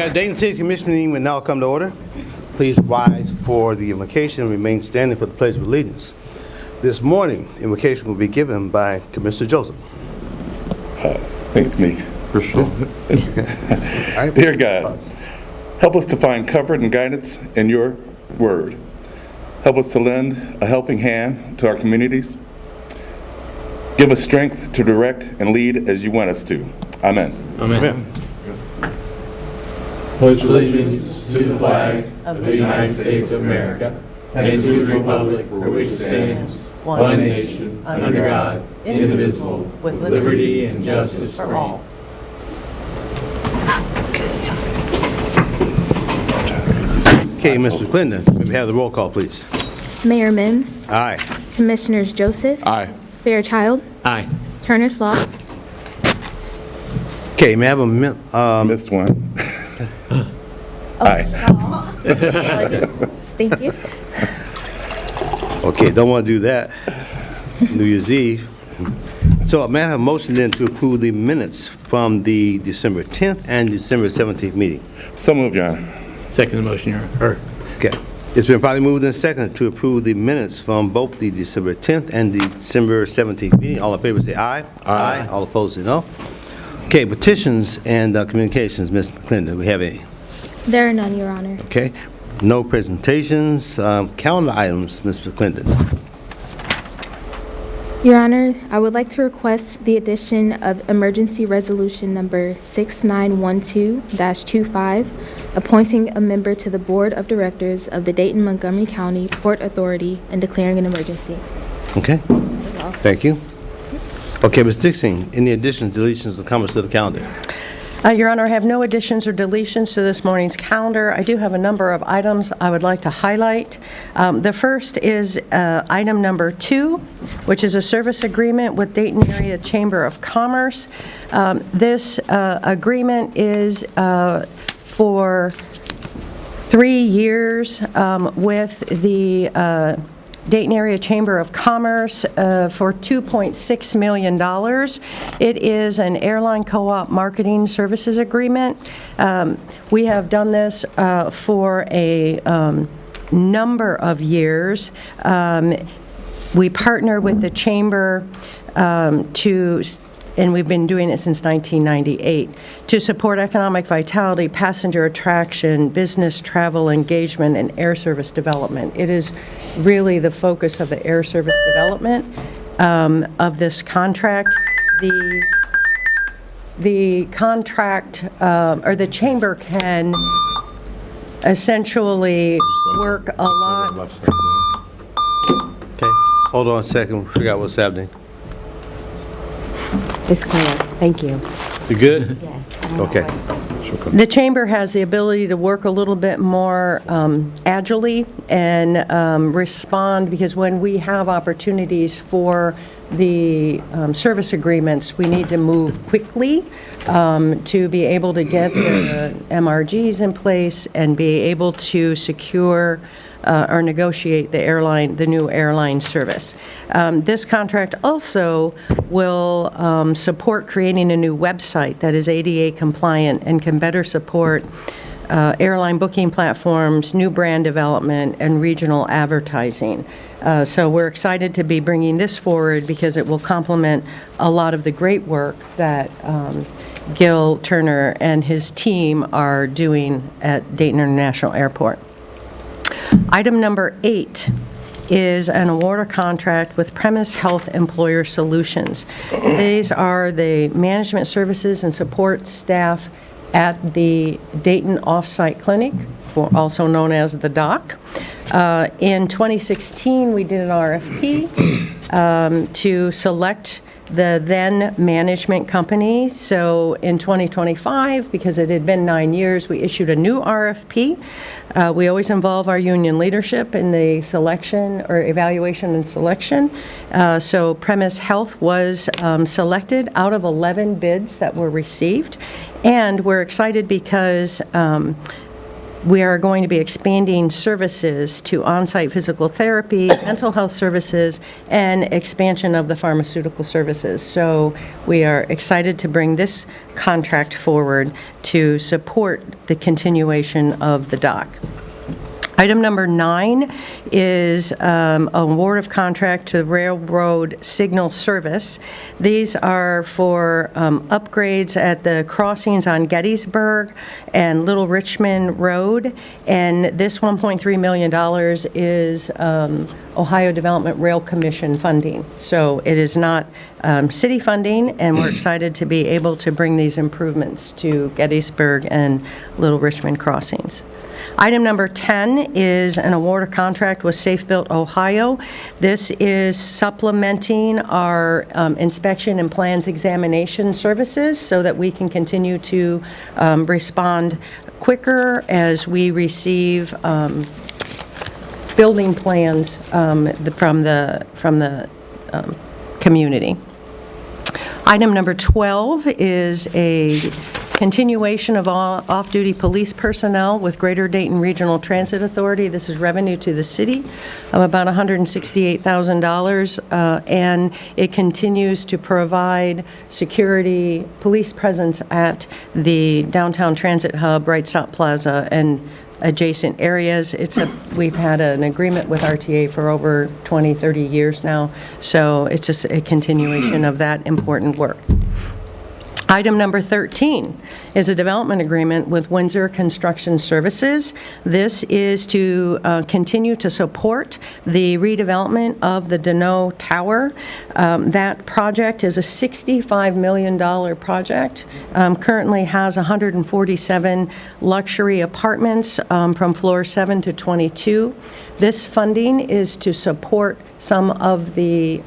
The Dayton City Commission meeting will now come to order. Please rise for the invocation and remain standing for the Pledge of Allegiance. This morning, invocation will be given by Commissioner Joseph. Thanks, me. Dear God, help us to find comfort and guidance in your word. Help us to lend a helping hand to our communities. Give us strength to direct and lead as you want us to. Amen. Amen. Pledge allegiance to the flag of the United States of America and to the republic for which it stands, one nation, under God, indivisible, with liberty and justice for all. Okay, Mr. Clinton, may we have the roll call, please? Mayor Mims. Aye. Commissioners Joseph. Aye. Fairchild. Aye. Turner Sloss. Okay, may I have Missed one. Aye. Thank you. Okay, don't want to do that. New Year's Eve. So may I have a motion then to approve the minutes from the December 10th and December 17th meeting? So moved, Your Honor. Second motion, Your Honor. Okay. It's been probably moved and seconded to approve the minutes from both the December 10th and the December 17th meeting. All in favor say aye. Aye. All opposed say no. Okay, petitions and communications, Ms. McClendon, do we have any? There are none, Your Honor. Okay. No presentations. Calendar items, Ms. McClendon. Your Honor, I would like to request the addition of Emergency Resolution Number 6912-25, appointing a member to the Board of Directors of the Dayton-Montgomery County Port Authority and declaring an emergency. Okay. Thank you. Okay, Ms. Dixon, any additions, deletions, or comments to the calendar? Your Honor, I have no additions or deletions to this morning's calendar. I do have a number of items I would like to highlight. The first is item number 2, which is a service agreement with Dayton Area Chamber of Commerce. This agreement is for 3 years with the Dayton Area Chamber of Commerce for $2.6 million. It is an airline co-op marketing services agreement. We have done this for a number of years. We partner with the Chamber and we've been doing it since 1998, to support economic vitality, passenger attraction, business travel engagement, and air service development. It is really the focus of the air service development of this contract. The contract, or the Chamber can essentially work a lot. Okay. Hold on a second. We figure out what's happening. It's clear. Thank you. You good? Yes. Okay. The Chamber has the ability to work a little bit more agilely and respond, because when we have opportunities for the service agreements, we need to move quickly to be able to get the MRGs in place and be able to secure or negotiate the new airline service. This contract also will support creating a new website that is ADA compliant and can better support airline booking platforms, new brand development, and regional advertising. So we're excited to be bringing this forward because it will complement a lot of the great work that Gil Turner and his team are doing at Dayton International Airport. Item number 8 is an award of contract with Premise Health Employer Solutions. These are the management services and support staff at the Dayton Offsite Clinic, also known as the DOC. In 2016, we did an RFP to select the then management company. So in 2025, because it had been 9 years, we issued a new RFP. We always involve our union leadership in the selection or evaluation and selection. So Premise Health was selected out of 11 bids that were received. And we're excited because we are going to be expanding services to on-site physical therapy, mental health services, and expansion of the pharmaceutical services. So we are excited to bring this contract forward to support the continuation of the dock. Item number 9 is award of contract to Railroad Signal Service. These are for upgrades at the crossings on Gettysburg and Little Richmond Road, and this $1.3 million is Ohio Development Rail Commission funding. So it is not city funding, and we're excited to be able to bring these improvements to Gettysburg and Little Richmond crossings. Item number 10 is an award of contract with Safe Built Ohio. This is supplementing our inspection and plans examination services so that we can continue to respond quicker as we receive building plans from the community. Item number 12 is a continuation of all off-duty police personnel with Greater Dayton Regional Transit Authority. This is revenue to the city of about $168,000, and it continues to provide security, police presence at the downtown transit hub, Right Stop Plaza, and adjacent areas. We've had an agreement with RTA for over 20, 30 years now, so it's just a continuation of that important work. Item number 13 is a development agreement with Windsor Construction Services. This is to continue to support the redevelopment of the Deneau Tower. That project is a $65 million project. Currently has 147 luxury apartments from floor 7 to 22. This funding is to support some of the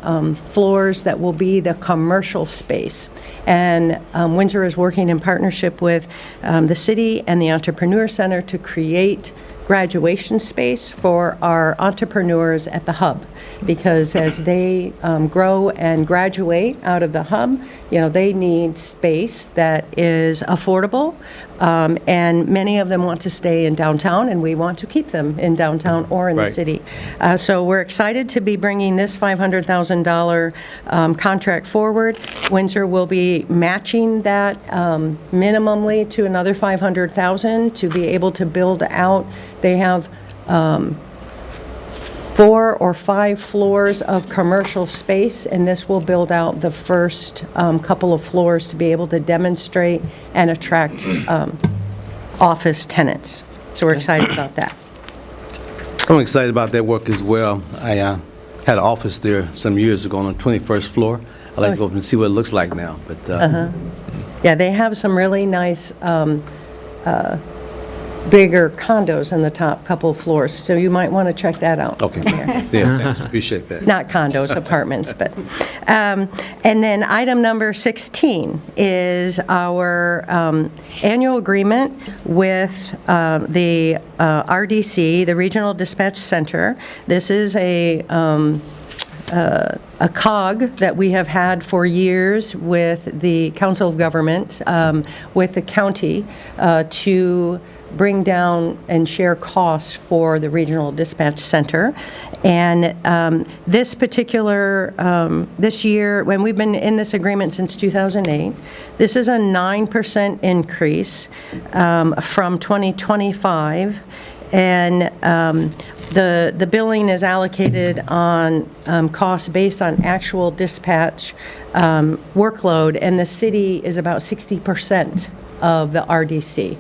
floors that will be the commercial space. And Windsor is working in partnership with the city and the Entrepreneur Center to create graduation space for our entrepreneurs at the hub, because as they grow and graduate out of the hub, they need space that is affordable, and many of them want to stay in downtown, and we want to keep them in downtown or in the city. So we're excited to be bringing this $500,000 contract forward. Windsor will be matching that minimally to another $500,000 to be able to build out. They have 4 or 5 floors of commercial space, and this will build out the first couple of floors to be able to demonstrate and attract office tenants. So we're excited about that. I'm excited about that work as well. I had an office there some years ago on the 21st floor. I'd like to go up and see what it looks like now. But Yeah, they have some really nice bigger condos in the top couple of floors, so you might want to check that out. okay. Yeah, thanks. Appreciate that. Not condos, apartments, but. And then item number 16 is our annual agreement with the RDC, the Regional Dispatch Center. This is a COG that we have had for years with the Council of Government, with the county, to bring down and share costs for the Regional Dispatch Center. And this particular, this year, when we've been in this agreement since 2008, this is a 9% increase from 2025. And the billing is allocated on costs based on actual dispatch workload, and the city is about 60% of the RDC.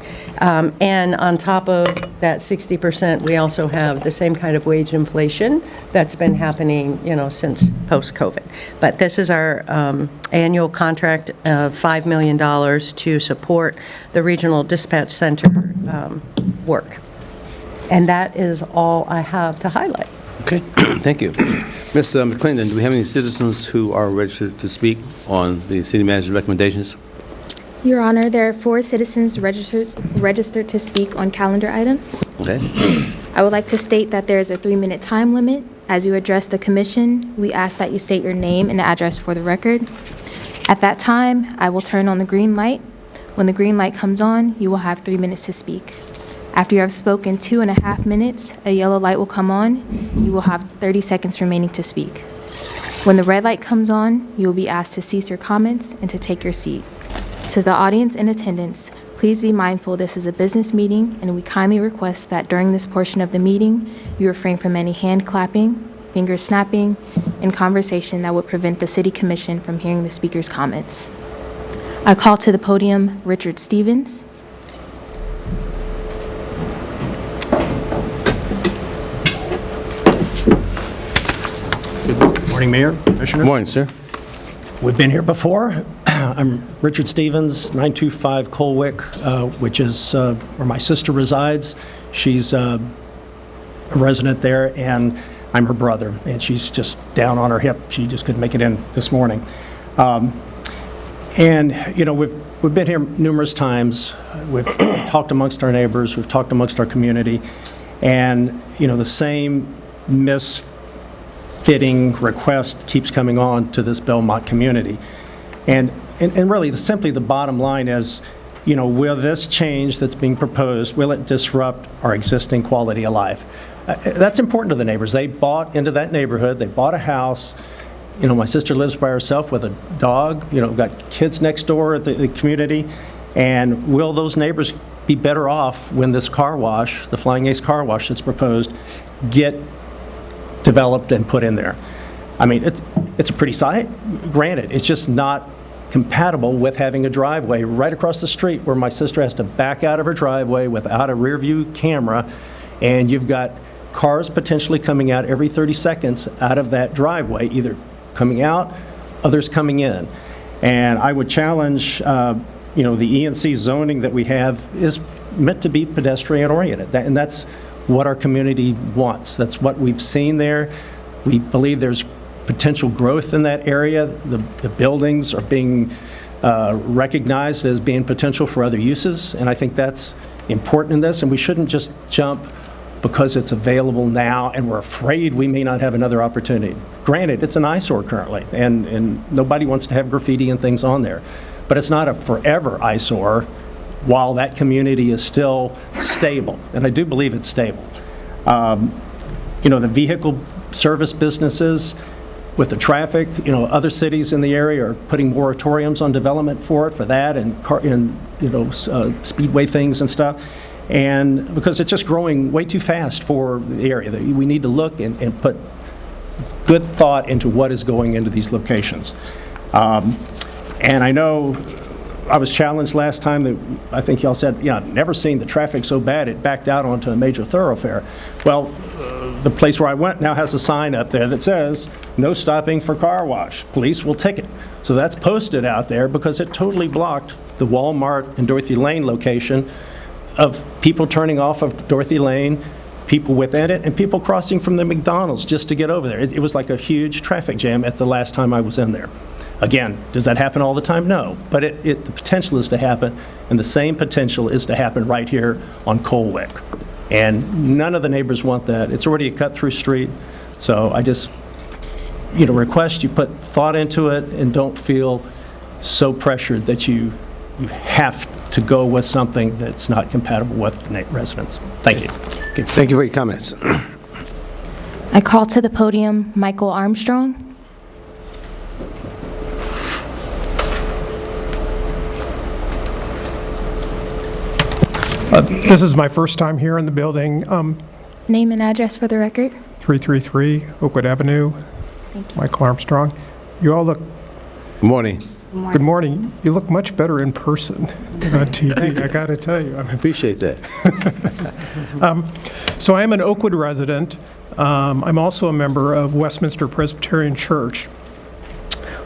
And on top of that 60%, we also have the same kind of wage inflation that's been happening, since post-COVID. But this is our annual contract of $5 million to support the Regional Dispatch Center work. And that is all I have to highlight. Okay, thank you. Ms. McClendon, do we have any citizens who are registered to speak on the city manager's recommendations? Your Honor, there are 4 citizens registered to speak on calendar items. Okay. I would like to state that there is a 3-minute time limit. As you address the commission, we ask that you state your name and address for the record. At that time, I will turn on the green light. When the green light comes on, you will have 3 minutes to speak. After you have spoken 2.5 minutes, a yellow light will come on. You will have 30 seconds remaining to speak. When the red light comes on, you will be asked to cease your comments and to take your seat. To the audience in attendance, please be mindful this is a business meeting, and we kindly request that during this portion of the meeting, you refrain from any hand clapping, finger snapping, and conversation that would prevent the City Commission from hearing the speaker's comments. I call to the podium Richard Stevens. Good morning, Mayor, Commissioner. Morning, sir. We've been here before. I'm Richard Stevens, 925 Colwick, which is where my sister resides. She's a resident there, and I'm her brother, and she's just down on her hip. She just couldn't make it in this morning. And, you know, we've been here numerous times. We've talked amongst our neighbors. We've talked amongst our community. And, you know, the same misfitting request keeps coming on to this Belmont community. And really, simply the bottom line is, you know, will this change that's being proposed, will it disrupt our existing quality of life? That's important to the neighbors. They bought into that neighborhood. They bought a house. You know, my sister lives by herself with a dog. You know, we've got kids next door at the community. And will those neighbors be better off when this car wash, the Flying Ace car wash that's proposed, get developed and put in there? I mean, it's a pretty site. Granted, it's just not compatible with having a driveway right across the street where my sister has to back out of her driveway without a rear view camera, and you've got cars potentially coming out every 30 seconds out of that driveway, either coming out, others coming in. And I would challenge, you know, the E&C zoning that we have is meant to be pedestrian oriented, and that's what our community wants. That's what we've seen there. We believe there's potential growth in that area. The buildings are being recognized as being potential for other uses, and I think that's important in this, and we shouldn't just jump because it's available now and we're afraid we may not have another opportunity. Granted, it's an eyesore currently, and nobody wants to have graffiti and things on there, but it's not a forever eyesore while that community is still stable, and I do believe it's stable. You know, the vehicle service businesses, with the traffic, you know, other cities in the area are putting moratoriums on development for that, and you know, speedway things and stuff. And because it's just growing way too fast for the area, we need to look and put good thought into what is going into these locations. And I know I was challenged last time that I think y'all said, yeah, I've never seen the traffic so bad it backed out onto a major thoroughfare. Well, the place where I went now has a sign up there that says, no stopping for car wash. Police will ticket. So that's posted out there because it totally blocked the Walmart and Dorothy Lane location of people turning off of Dorothy Lane, people within it, and people crossing from the McDonald's just to get over there. It was like a huge traffic jam at the last time I was in there. Again, does that happen all the time? No, but the potential is to happen, and the same potential is to happen right here on Colwick. And none of the neighbors want that. It's already a cut-through street, so I just, you know, request you put thought into it and don't feel so pressured that you have to go with something that's not compatible with the residents. Thank you. Okay, thank you for your comments. I call to the podium Michael Armstrong. This is my first time here in the building. Name and address for the record. 333 Oakwood Avenue. Michael Armstrong. You all look, Morning. good morning. You look much better in person than on TV, I got to tell you. Appreciate that. So I am an Oakwood resident. I'm also a member of Westminster Presbyterian Church.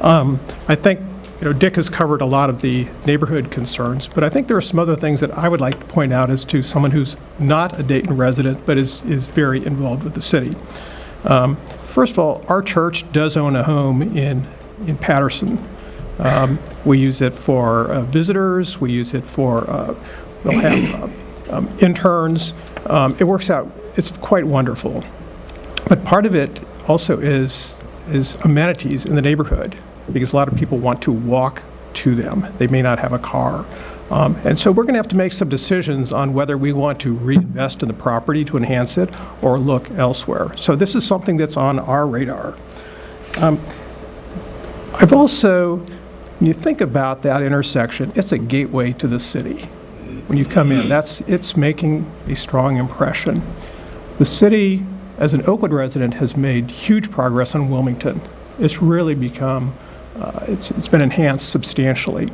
I think, you know, Dick has covered a lot of the neighborhood concerns, but I think there are some other things that I would like to point out as to someone who's not a Dayton resident but is very involved with the city. First of all, our church does own a home in Patterson. We use it for visitors. We use it for, we'll have interns. It works out. It's quite wonderful. But part of it also is amenities in the neighborhood, because a lot of people want to walk to them. They may not have a car. And so we're going to have to make some decisions on whether we want to reinvest in the property to enhance it or look elsewhere. So this is something that's on our radar. I've also, when you think about that intersection, it's a gateway to the city. When you come in, it's making a strong impression. The city, as an Oakwood resident, has made huge progress on Wilmington. It's really become, it's been enhanced substantially.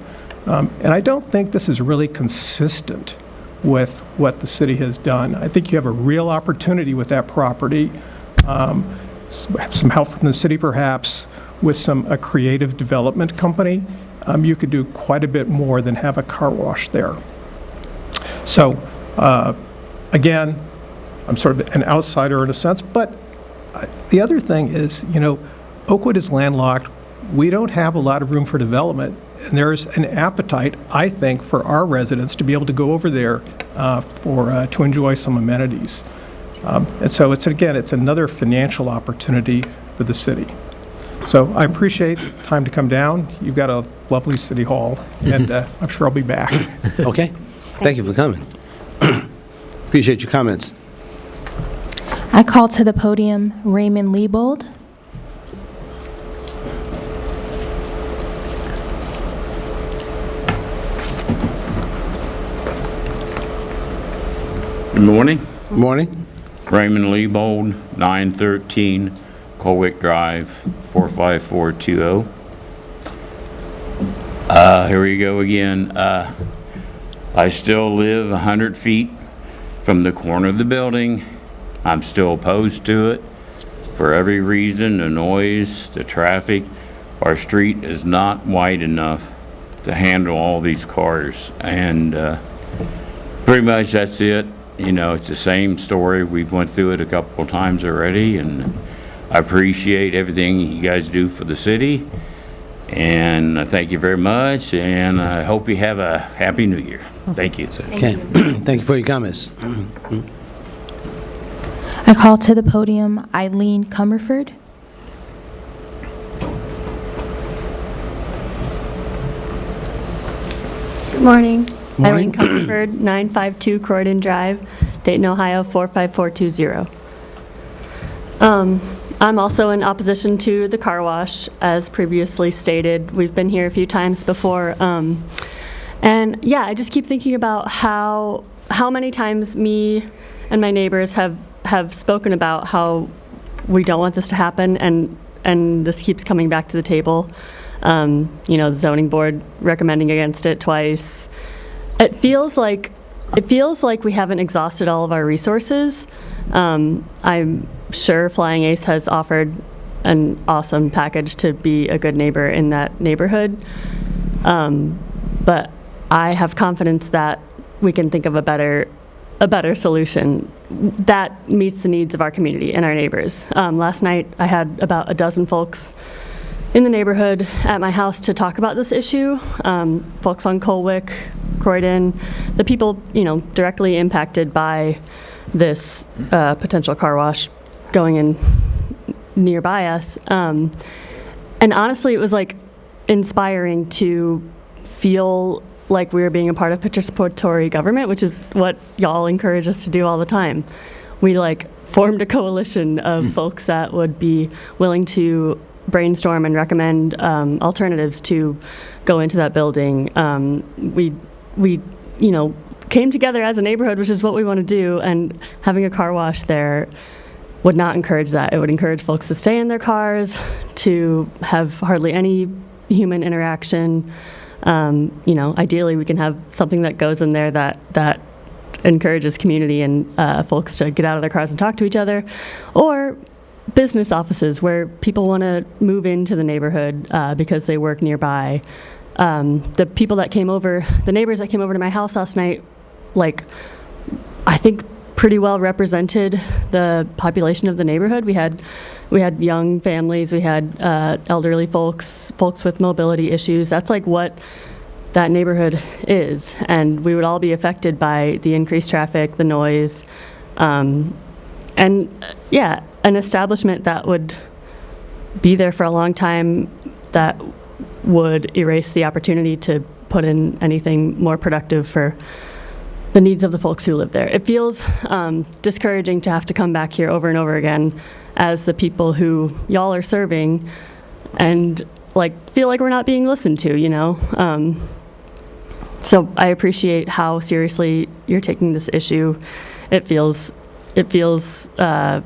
And I don't think this is really consistent with what the city has done. I think you have a real opportunity with that property, some help from the city perhaps, with a creative development company. You could do quite a bit more than have a car wash there. So, again, I'm sort of an outsider in a sense, but the other thing is, Oakwood is landlocked. We don't have a lot of room for development, and there's an appetite, I think, for our residents to be able to go over there to enjoy some amenities. And so it's another financial opportunity for the city. So I appreciate the time to come down. You've got a lovely city hall, and I'm sure I'll be back. Okay. Thank you for coming. Appreciate your comments. I call to the podium Raymond Liebold. Good morning. Morning. Raymond Liebold, 913 Colwick Drive, 45420. Here we go again. I still live 100 feet from the corner of the building. I'm still opposed to it for every reason: the noise, the traffic. Our street is not wide enough to handle all these cars, and pretty much that's it. It's the same story. We've went through it a couple of times already, and I appreciate everything you guys do for the city, and I thank you very much, and I hope you have a happy new year. Thank you. Okay. Thank you for your comments. I call to the podium Eileen Comerford. Good morning. Morning. Eileen Comerford, 952 Croydon Drive, Dayton, Ohio, 45420. I'm also in opposition to the car wash, as previously stated. We've been here a few times before. And yeah, I just keep thinking about how many times me and my neighbors have spoken about how we don't want this to happen, and this keeps coming back to the table. The zoning board recommending against it twice. It feels like we haven't exhausted all of our resources. I'm sure Flying Ace has offered an awesome package to be a good neighbor in that neighborhood. But I have confidence that we can think of a better solution that meets the needs of our community and our neighbors. Last night I had about a dozen folks in the neighborhood at my house to talk about this issue. Folks on Colwick, Croydon, the people, directly impacted by this potential car wash going in nearby us. And honestly, it was inspiring to feel like we were being a part of participatory government, which is what y'all encourage us to do all the time. We formed a coalition of folks that would be willing to brainstorm and recommend alternatives to go into that building. We came together as a neighborhood, which is what we want to do, and having a car wash there would not encourage that. It would encourage folks to stay in their cars, to have hardly any human interaction. Ideally, we can have something that goes in there that encourages community and folks to get out of their cars and talk to each other, or business offices where people want to move into the neighborhood because they work nearby. The neighbors that came over to my house last night, I think pretty well represented the population of the neighborhood. We had young families, we had elderly folks with mobility issues. That's what that neighborhood is, and we would all be affected by the increased traffic, the noise, and an establishment that would be there for a long time that would erase the opportunity to put in anything more productive for the needs of the folks who live there. It feels discouraging to have to come back here over and over again as the people who y'all are serving and feel like we're not being listened to, you know? So I appreciate how seriously you're taking this issue. It feels to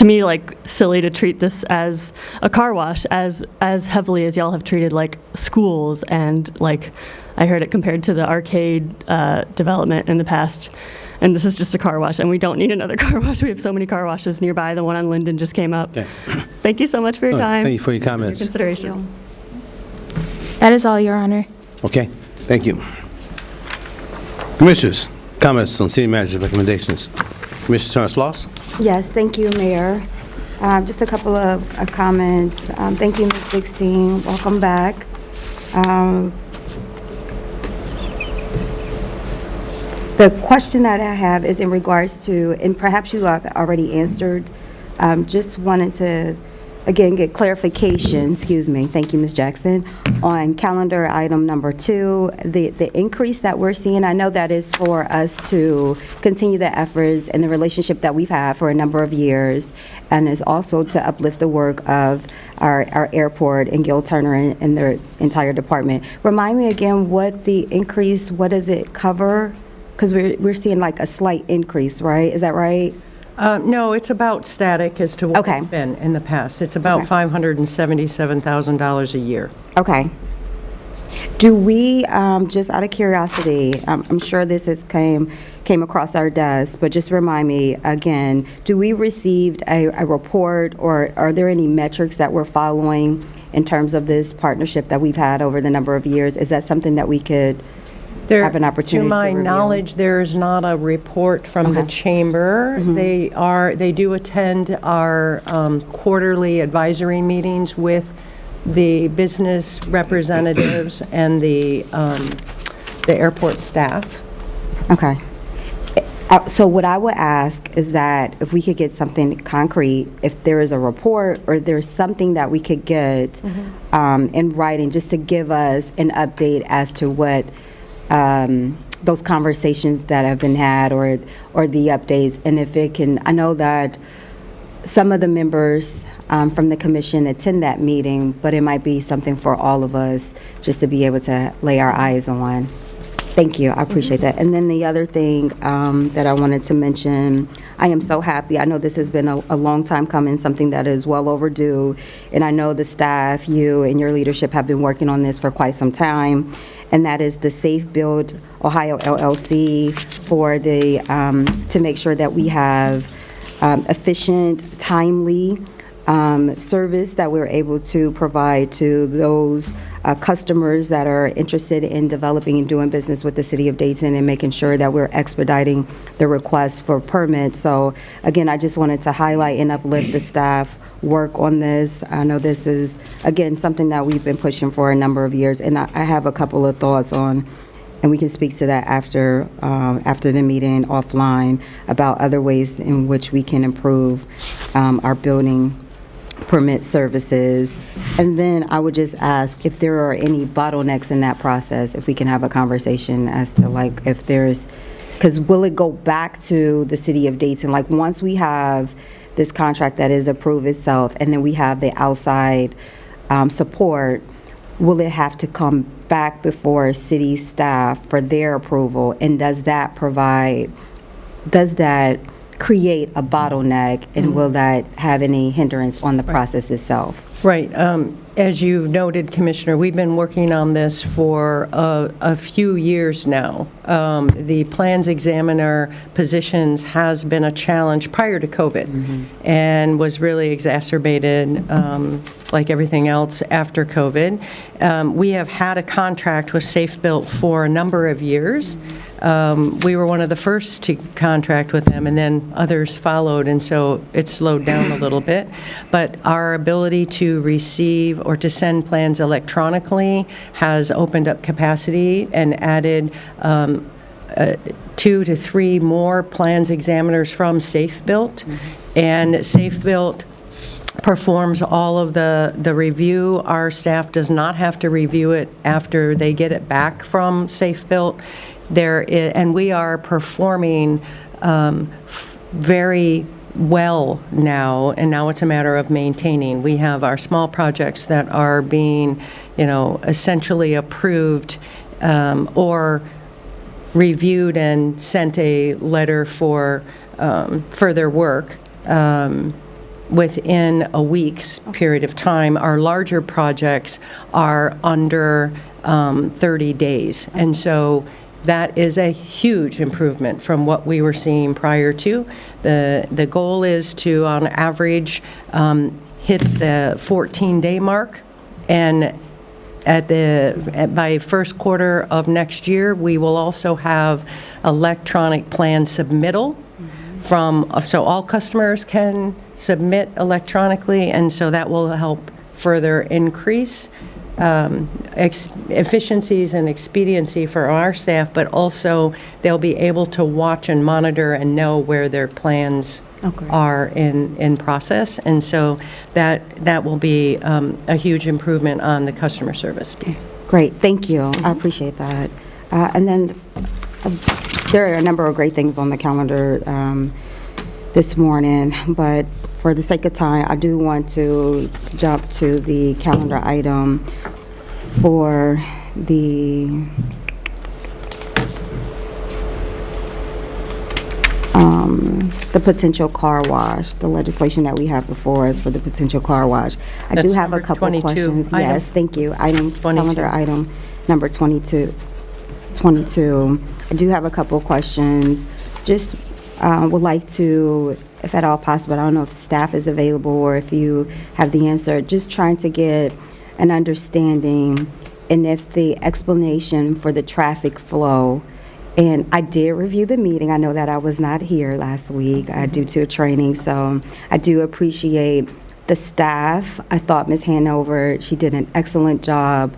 me like silly to treat this as a car wash as heavily as y'all have treated like schools, and I heard it compared to the arcade development in the past. And this is just a car wash, and we don't need another car wash. We have so many car washes nearby. The one on Linden just came up. Okay. Thank you so much for your time. Thank you for your Your comments. consideration. That is all, Your Honor. Okay, thank you. Commissioners, comments on city manager's recommendations. Commissioner Turner-Sloss? Yes, thank you, Mayor. Just a couple of comments. Thank you, Ms. Bixstein. Welcome back. The question that I have is in regards to, and perhaps you have already answered, just wanted to, again, get clarification, excuse me, thank you, Ms. Jackson, on calendar item number 2, the increase that we're seeing. I know that is for us to continue the efforts and the relationship that we've had for a number of years, and is also to uplift the work of our airport and Gil Turner and their entire department. Remind me again what the increase, what does it cover? Because we're seeing like a slight increase, right? Is that right? No, it's about static as to what Okay. it's been in the past. It's about Okay. $577,000 a year. Okay. Do we, just out of curiosity, I'm sure this came across our desk, but just remind me again, do we receive a report, or are there any metrics that we're following in terms of this partnership that we've had over the number of years? Is that something that we could have an opportunity to review? To my knowledge, there's not a report from the Okay. chamber. They do attend our quarterly advisory meetings with the business representatives and the airport staff. Okay. So what I would ask is that if we could get something concrete, if there is a report or there's something that we could get in writing, just to give us an update as to what those conversations that have been had, or the updates. And if it can, I know that some of the members from the commission attend that meeting, but it might be something for all of us just to be able to lay our eyes on. Thank you, I appreciate that. And then the other thing that I wanted to mention, I am so happy. I know this has been a long time coming, something that is well overdue, and I know the staff, you and your leadership have been working on this for quite some time, and that is the Safe Build Ohio LLC for the, to make sure that we have efficient, timely service that we're able to provide to those customers that are interested in developing and doing business with the city of Dayton, and making sure that we're expediting the request for permits. So again, I just wanted to highlight and uplift the staff work on this. I know this is, again, something that we've been pushing for a number of years, and I have a couple of thoughts on, and we can speak to that after the meeting offline, about other ways in which we can improve our building permit services. And then I would just ask if there are any bottlenecks in that process, if we can have a conversation as to if there's, because will it go back to the city of Dayton? Once we have this contract that is approved itself, and then we have the outside support, will it have to come back before city staff for their approval? And does that create a bottleneck, and will that have any hindrance on the process itself? Right. As you noted, Commissioner, we've been working on this for a few years now. The plans examiner positions has been a challenge prior to COVID, and was really exacerbated, like everything else, after COVID. We have had a contract with Safe Built for a number of years. We were one of the first to contract with them, and then others followed, and so it slowed down a little bit. But our ability to receive or to send plans electronically has opened up capacity and added 2 to 3 more plans examiners from Safe Built. And Safe Built performs all of the review. Our staff does not have to review it after they get it back from Safe Built. And we are performing very well now, and now it's a matter of maintaining. We have our small projects that are being, essentially approved or reviewed and sent a letter for further work within a week's period of time. Our larger projects are under 30 days. And so that is a huge improvement from what we were seeing prior to. The goal is to, on average, hit the 14-day mark, and by first quarter of next year, we will also have electronic plan submittal so all customers can submit electronically, and so that will help further increase efficiencies and expediency for our staff, but also they'll be able to watch and monitor and know where their plans are in process. And so that will be a huge improvement on the customer service piece. Great, thank you. I appreciate that. And then there are a number of great things on the calendar this morning, but for the sake of time, I do want to jump to the calendar item for the potential car wash, the legislation that we have before us for the potential car wash. I do That's have a number couple 22 questions. item. Yes, thank you. 22. Calendar item number 22. I do have a couple of questions. Just would like to, if at all possible, I don't know if staff is available or if you have the answer, just trying to get an understanding and if the explanation for the traffic flow, and I did review the meeting. I know that I was not here last week due to a training, so I do appreciate the staff. I thought Ms. Hanover, she did an excellent job.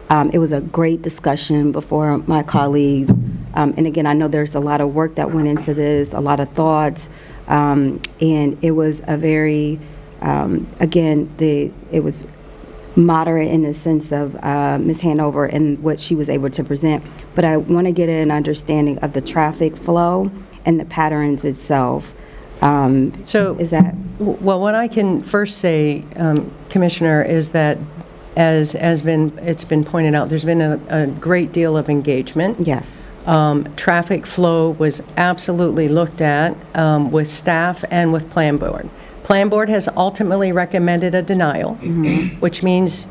It was a great discussion before my colleagues. And again, I know there's a lot of work that went into this, a lot of thoughts. And it was a very, it was moderate in the sense of Ms. Hanover and what she was able to present. But I want to get an understanding of the traffic flow and the patterns itself. So is that? Well, what I can first say, Commissioner, is that as it's been pointed out, there's been a great deal of engagement. Yes. Traffic flow was absolutely looked at with staff and with Plan Board. Plan Board has ultimately recommended a denial, which means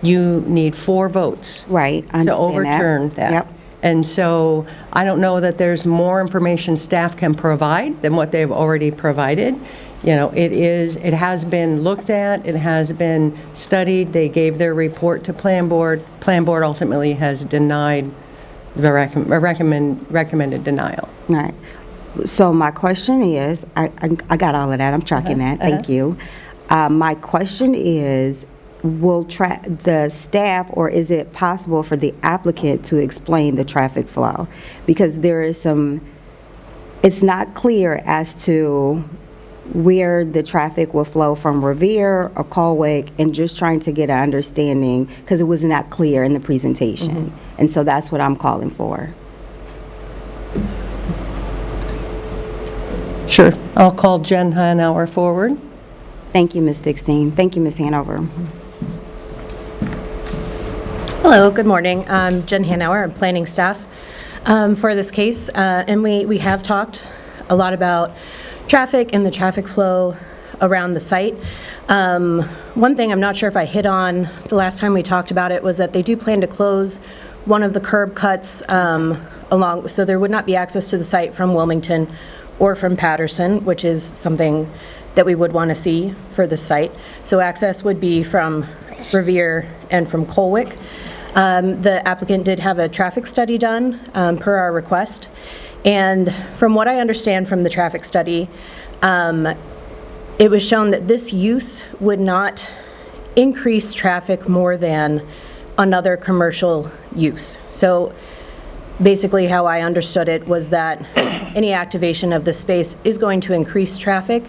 you need 4 votes Right, I to understand overturn that. Yep. And so I don't know that there's more information staff can provide than what they've already provided. It has been looked at, it has been studied, they gave their report to Plan Board. Plan Board ultimately has denied the recommended denial. All right. So my question is, I got all of that, I'm tracking that, thank you. My question is, will the staff, or is it possible for the applicant to explain the traffic flow? Because there is it's not clear as to where the traffic will flow from Revere or Colwick, and just trying to get an understanding, because it was not clear in the presentation. And so that's what I'm calling for. Sure. I'll call Jen Hanauer forward. Thank you, Ms. Dickstein. Thank you, Ms. Hanover. Hello, good morning. I'm Jen Hanauer, I'm planning staff for this case. And we have talked a lot about traffic and the traffic flow around the site. One thing I'm not sure if I hit on the last time we talked about it was that they do plan to close one of the curb cuts along, so there would not be access to the site from Wilmington or from Patterson, which is something that we would want to see for the site. So access would be from Revere and from Colwick. The applicant did have a traffic study done per our request. And from what I understand from the traffic study, it was shown that this use would not increase traffic more than another commercial use. So basically how I understood it was that any activation of the space is going to increase traffic,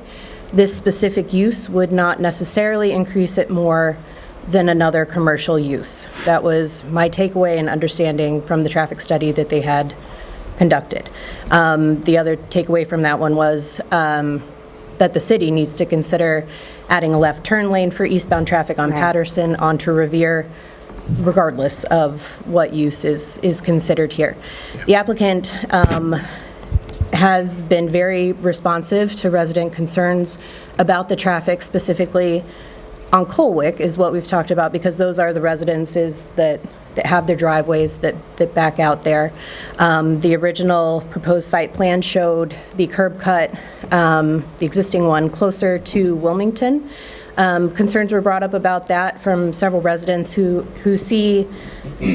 this specific use would not necessarily increase it more than another commercial use. That was my takeaway and understanding from the traffic study that they had conducted. The other takeaway from that one was that the city needs to consider adding a left turn lane for eastbound traffic on Patterson onto Revere, regardless of what use is considered here. The applicant has been very responsive to resident concerns about the traffic, specifically on Colwick is what we've talked about, because those are the residences that have their driveways that back out there. The original proposed site plan showed the curb cut, the existing one, closer to Wilmington. Concerns were brought up about that from several residents who see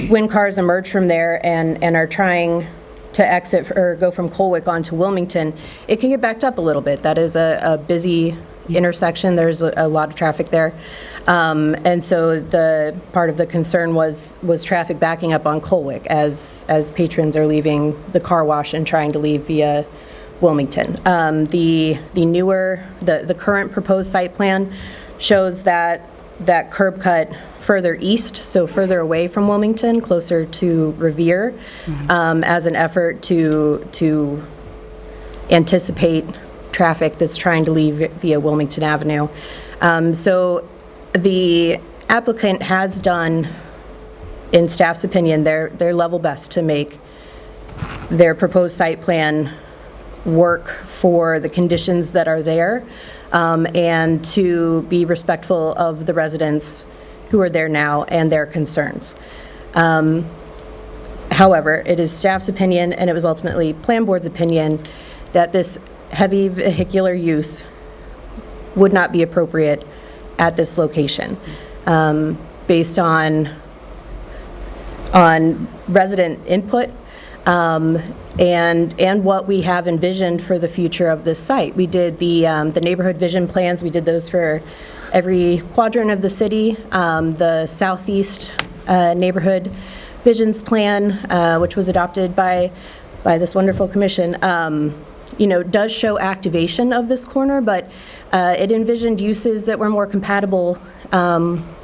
when cars emerge from there and are trying to exit or go from Colwick onto Wilmington, it can get backed up a little bit. That is a busy intersection. There's a lot of traffic there. And so the part of the concern was traffic backing up on Colwick as patrons are leaving the car wash and trying to leave via Wilmington. The current proposed site plan shows that curb cut further east, so further away from Wilmington, closer to Revere, as an effort to anticipate traffic that's trying to leave via Wilmington Avenue. So the applicant has done, in staff's opinion, their level best to make their proposed site plan work for the conditions that are there, and to be respectful of the residents who are there now and their concerns. However, it is staff's opinion, and it was ultimately Plan Board's opinion, that this heavy vehicular use would not be appropriate at this location, based on resident input, and what we have envisioned for the future of this site. We did the neighborhood vision plans. We did those for every quadrant of the city. The Southeast Neighborhood Visions Plan, which was adopted by this wonderful commission, does show activation of this corner, but it envisioned uses that were more compatible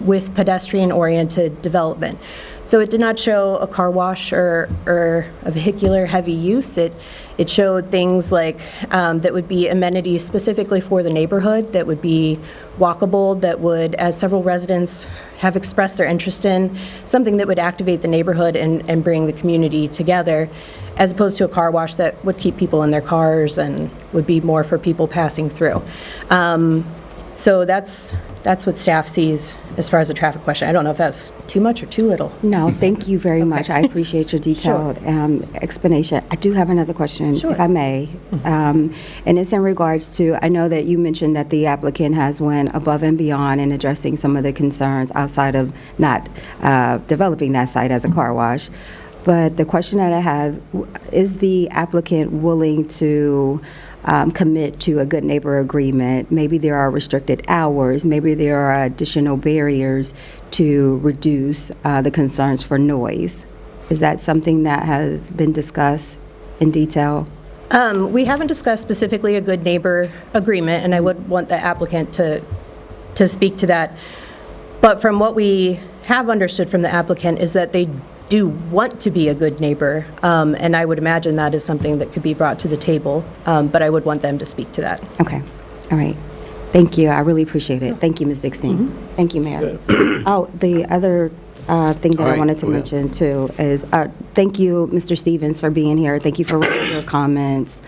with pedestrian-oriented development. So it did not show a car wash or a vehicular heavy use. It showed things like that would be amenities specifically for the neighborhood, that would be walkable, that would, as several residents have expressed their interest in, something that would activate the neighborhood and bring the community together, as opposed to a car wash that would keep people in their cars and would be more for people passing through. So that's what staff sees as far as the traffic question. I don't know if that's too much or too little. No, thank you very much. I appreciate your detailed explanation. I do have another question, if I may. And it's in regards to, I know that you mentioned that the applicant has went above and beyond in addressing some of the concerns outside of not developing that site as a car wash. But the question that I have, is the applicant willing to commit to a good neighbor agreement? Maybe there are restricted hours, maybe there are additional barriers to reduce the concerns for noise. Is that something that has been discussed in detail? We haven't discussed specifically a good neighbor agreement, and I would want the applicant to speak to that. But from what we have understood from the applicant is that they do want to be a good neighbor, and I would imagine that is something that could be brought to the table, but I would want them to speak to that. Okay, all right. Thank you, I really appreciate it. Thank you, Ms. Dixon. Thank you, Mayor. Oh, the other thing that I wanted to mention too is, thank you, Mr. Stevens, for being here. Thank you for your comments,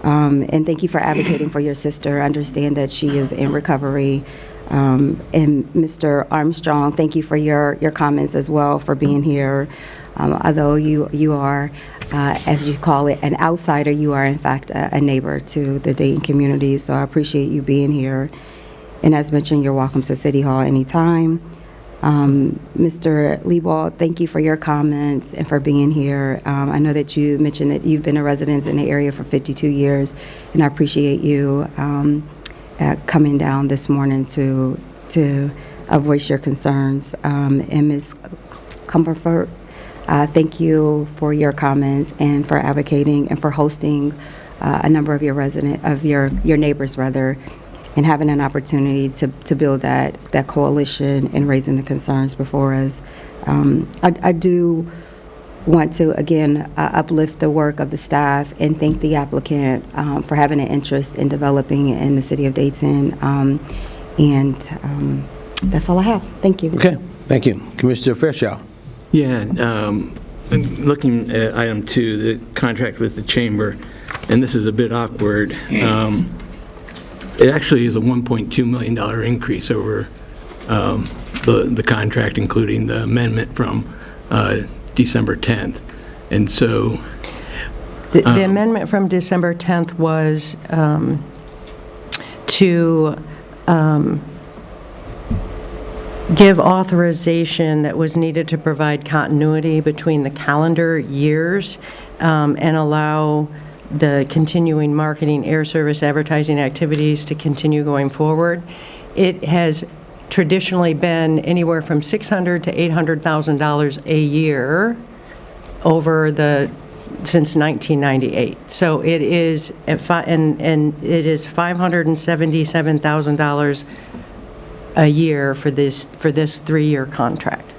and thank you for advocating for your sister. I understand that she is in recovery. And Mr. Armstrong, thank you for your comments as well, for being here. Although you are, as you call it, an outsider, you are in fact a neighbor to the Dayton community, so I appreciate you being here. And as mentioned, you're welcome to City Hall anytime. Mr. Liebald, thank you for your comments and for being here. I know that you mentioned that you've been a resident in the area for 52 years, and I appreciate you coming down this morning to voice your concerns. And Ms. Cumberford, thank you for your comments and for advocating and for hosting a number of your neighbors rather, and having an opportunity to build that coalition and raising the concerns before us. I do want to, again, uplift the work of the staff and thank the applicant for having an interest in developing in the city of Dayton. And that's all I have. Thank you. Okay, thank you. Commissioner Fairchild. Yeah, looking at item 2, the contract with the chamber, and this is a bit awkward. It actually is a $1.2 million increase over the contract, including the amendment from December 10th. And so... The amendment from December 10th was to give authorization that was needed to provide continuity between the calendar years and allow the continuing marketing, air service, advertising activities to continue going forward. It has traditionally been anywhere from $600,000 to $800,000 a year since 1998. So it is it is $577,000 a year for this 3-year contract.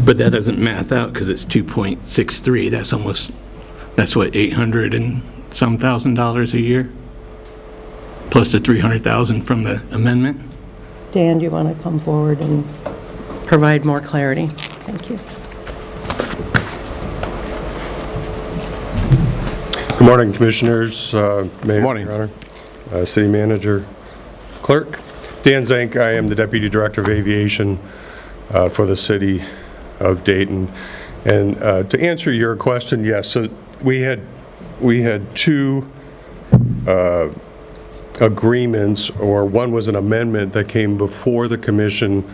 But that doesn't math out because it's 2.63. That's what, 800 and some $1,000 a year? Plus the 300,000 from the amendment? Dan, do you want to come forward and provide more clarity? Thank you. Good morning, Commissioners, Mayor, Morning. Your Honor, City Manager, Clerk. Dan Zank, I am the Deputy Director of Aviation for the City of Dayton. And to answer your question, yes, so we had 2 agreements, or one was an amendment that came before the Commission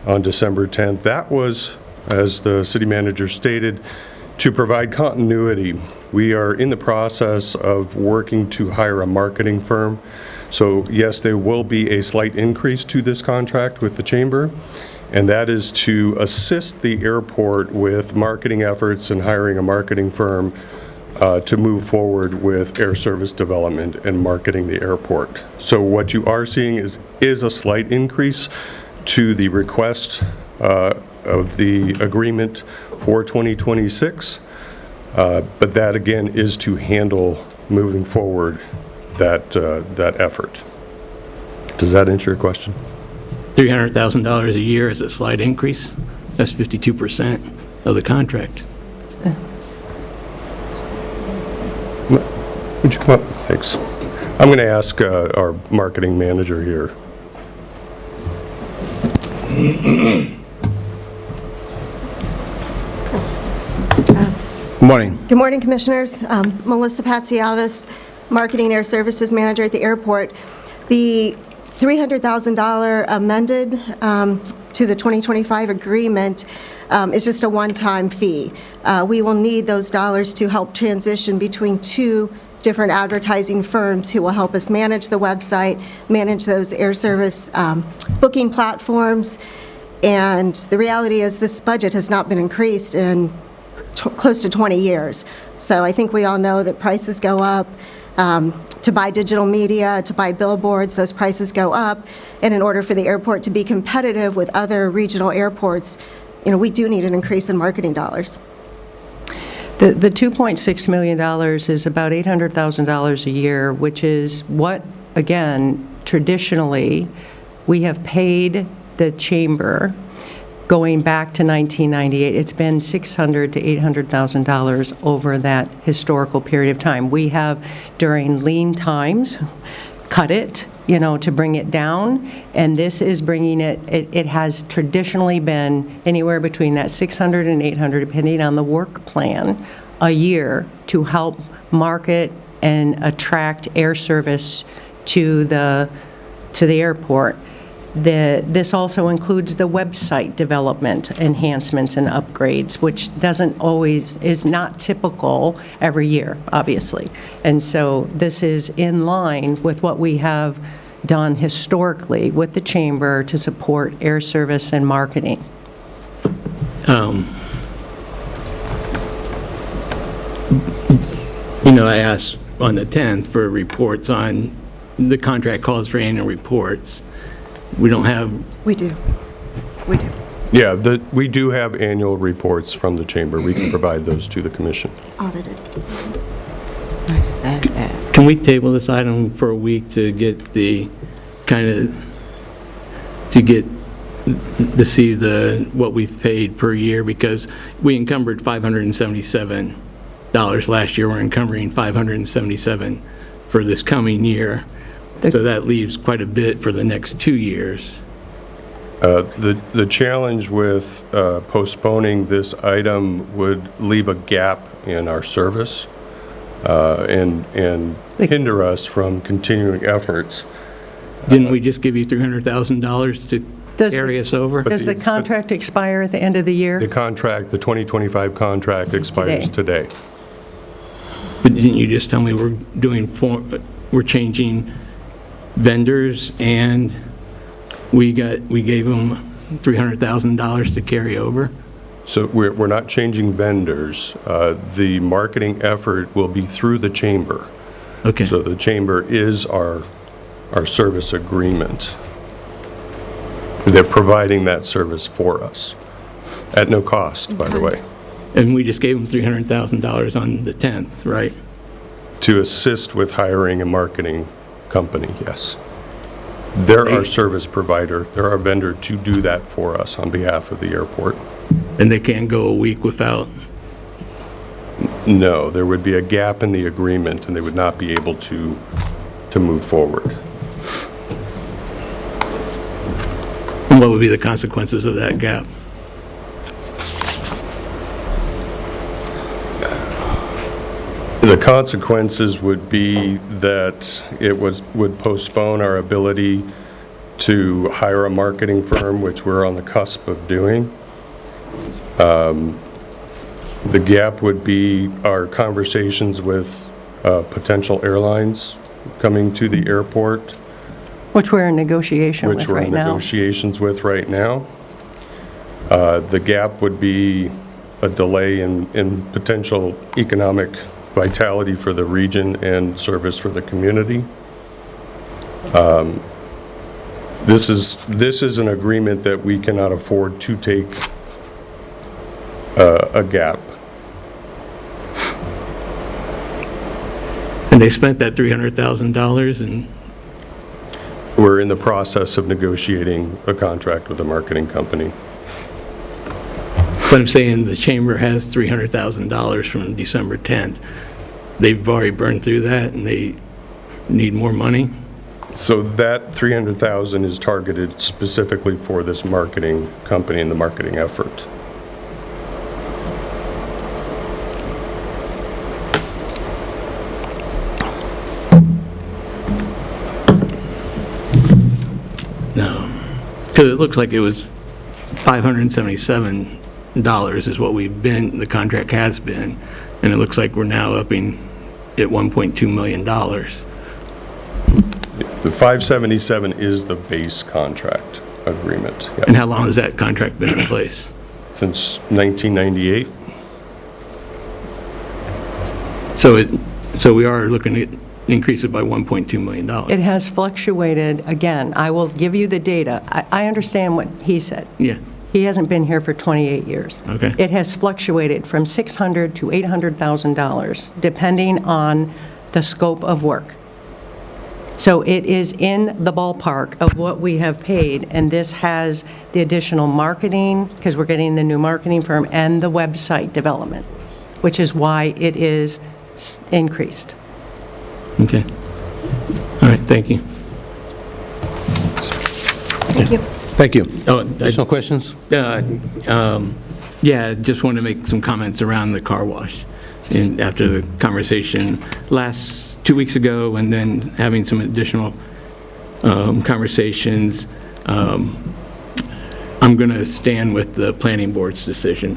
on December 10th. That was, as the City Manager stated, to provide continuity. We are in the process of working to hire a marketing firm. So yes, there will be a slight increase to this contract with the Chamber, and that is to assist the airport with marketing efforts and hiring a marketing firm to move forward with air service development and marketing the airport. So what you are seeing is a slight increase to the request of the agreement for 2026, but that again is to handle moving forward that effort. Does that answer your question? $300,000 a year is a slight increase. That's 52% of the contract. Would you come up? Thanks. I'm going to ask our marketing manager here. Morning. Good morning, Commissioners. Melissa Patziavis, Marketing Air Services Manager at the airport. The $300,000 amended to the 2025 agreement is just a one-time fee. We will need those dollars to help transition between 2 different advertising firms who will help us manage the website, manage those air service booking platforms. And the reality is this budget has not been increased in close to 20 years. So I think we all know that prices go up. To buy digital media, to buy billboards, those prices go up. And in order for the airport to be competitive with other regional airports, we do need an increase in marketing dollars. The $2.6 million is about $800,000 a year, which is what, again, traditionally, we have paid the Chamber going back to 1998. It's been $600,000 to $800,000 over that historical period of time. We have, during lean times, cut it, to bring it down, and this is bringing it. It has traditionally been anywhere between that $600 and $800, depending on the work plan, a year to help market and attract air service to the airport. This also includes the website development, enhancements, and upgrades, which is not typical every year, obviously. And so this is in line with what we have done historically with the Chamber to support air service and marketing. I asked on the 10th for reports on the contract calls for annual reports. We don't have, We do. We do. Yeah, we do have annual reports from the chamber. We can provide those to the commission. Audited. can we table this item for a week to get the, to see what we've paid per year? Because we encumbered $577 last year. We're encumbering $577 for this coming year. So that leaves quite a bit for the next 2 years. The challenge with postponing this item would leave a gap in our service and hinder us from continuing efforts. Didn't we just give you $300,000 to carry us over? Does the contract expire at the end of the year? The 2025 contract expires today. But didn't you just tell me we're changing vendors, and we gave them $300,000 to carry over? So we're not changing vendors. The marketing effort will be through the chamber. Okay. So the chamber is our service agreement. They're providing that service for us at no cost, by the way. And we just gave them $300,000 on the 10th, right? To assist with hiring a marketing company, yes. They're our service provider. They're our vendor to do that for us on behalf of the airport. And they can't go a week without? No, there would be a gap in the agreement, and they would not be able to move forward. And what would be the consequences of that gap? The consequences would be that it would postpone our ability to hire a marketing firm, which we're on the cusp of doing. The gap would be our conversations with potential airlines coming to the airport, Which we're in negotiation with which we're right in now. negotiations with right now. The gap would be a delay in potential economic vitality for the region and service for the community. This is an agreement that we cannot afford to take a gap. And they spent that $300,000, and We're in the process of negotiating a contract with a marketing company. but I'm saying the chamber has $300,000 from December 10th. They've already burned through that, and they need more money? So that $300,000 is targeted specifically for this marketing company and the marketing effort. No, because it looks like it was $577 is what the contract has been, and it looks like we're now upping at $1.2 million. The 577 is the base contract agreement. Yeah. And how long has that contract been in place? Since 1998. So we are looking to increase it by $1.2 million. It has fluctuated, again, I will give you the data. I understand what he said. Yeah. He hasn't been here for 28 years. Okay. It has fluctuated from $600,000 to $800,000, depending on the scope of work. So it is in the ballpark of what we have paid, and this has the additional marketing, because we're getting the new marketing firm, and the website development, which is why it is increased. Okay. All right, thank you. Thank you. Thank you. Oh, Additional questions? yeah, just want to make some comments around the car wash. And after the conversation 2 weeks ago, and then having some additional conversations, I'm going to stand with the planning board's decision.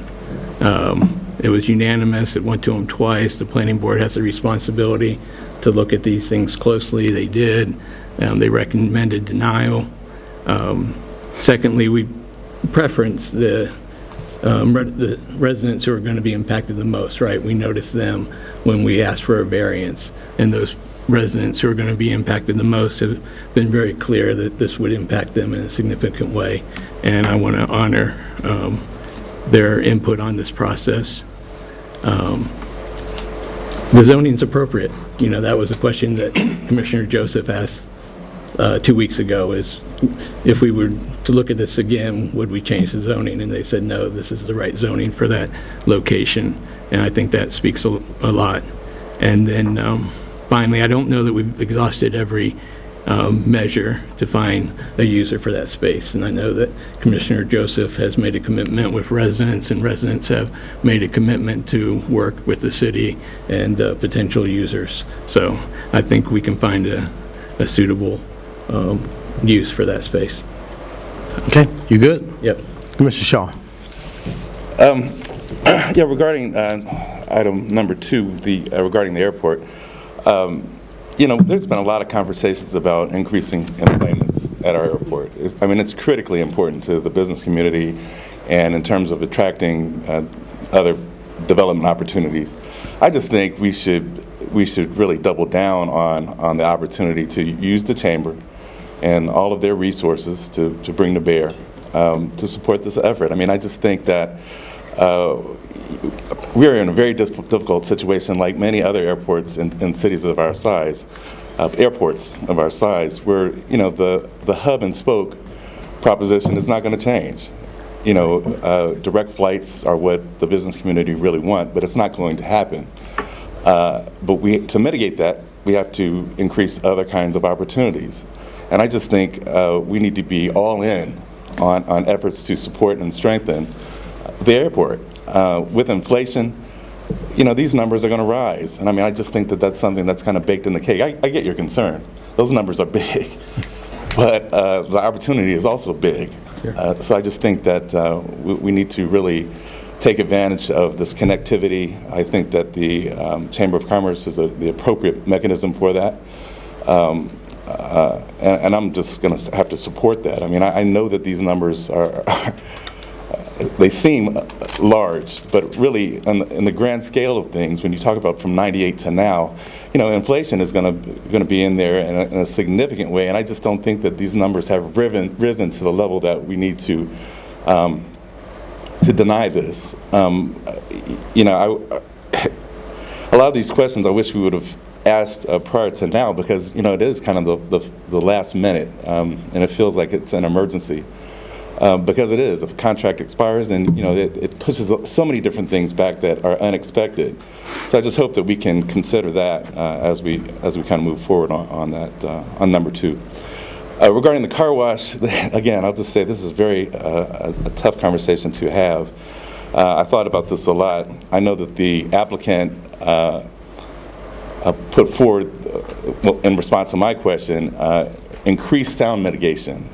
It was unanimous. It went to them twice. The planning board has a responsibility to look at these things closely. They did. They recommended denial. Secondly, we preference the residents who are going to be impacted the most, right? We notice them when we ask for a variance, and those residents who are going to be impacted the most have been very clear that this would impact them in a significant way, and I want to honor their input on this process. The zoning's appropriate. You know, that was a question that Commissioner Joseph asked 2 weeks ago, is if we were to look at this again, would we change the zoning? And they said, no, this is the right zoning for that location. And I think that speaks a lot. And then finally, I don't know that we've exhausted every measure to find a user for that space. And I know that Commissioner Joseph has made a commitment with residents, and residents have made a commitment to work with the city and potential users. So I think we can find a suitable use for that space. Okay, you good? Yep. Commissioner Shaw. Yeah, regarding item number 2, regarding the airport, you know, there's been a lot of conversations about increasing employment at our airport. I mean, it's critically important to the business community and in terms of attracting other development opportunities. I just think we should really double down on the opportunity to use the chamber and all of their resources to bring to bear to support this effort. I mean, I just think that we are in a very difficult situation, like many other airports in cities of our size, airports of our size, where, you know, the hub and spoke proposition is not going to change. You know, direct flights are what the business community really want, but it's not going to happen. But to mitigate that, we have to increase other kinds of opportunities. And I just think we need to be all in on efforts to support and strengthen the airport. With inflation, you know, these numbers are going to rise. And I mean, I just think that that's something that's kind of baked in the cake. I get your concern. Those numbers are big. But the opportunity is also big. So I just think that we need to really take advantage of this connectivity. I think that the Chamber of Commerce is the appropriate mechanism for that. And I'm just going to have to support that. I mean, I know that these numbers are they seem large, but really in the grand scale of things, when you talk about from 98 to now, you know, inflation is going to be in there in a significant way, and I just don't think that these numbers have risen to the level that we need to deny this. You know, a lot of these questions I wish we would have asked prior to now, because, you know, it is kind of the last minute, and it feels like it's an emergency. Because it is. If a contract expires, then, you know, it pushes so many different things back that are unexpected. So I just hope that we can consider that as we kind of move forward on that, on number 2. Regarding the car wash, again, I'll just say this is a tough conversation to have. I thought about this a lot. I know that the applicant put forward, in response to my question, increased sound mitigation.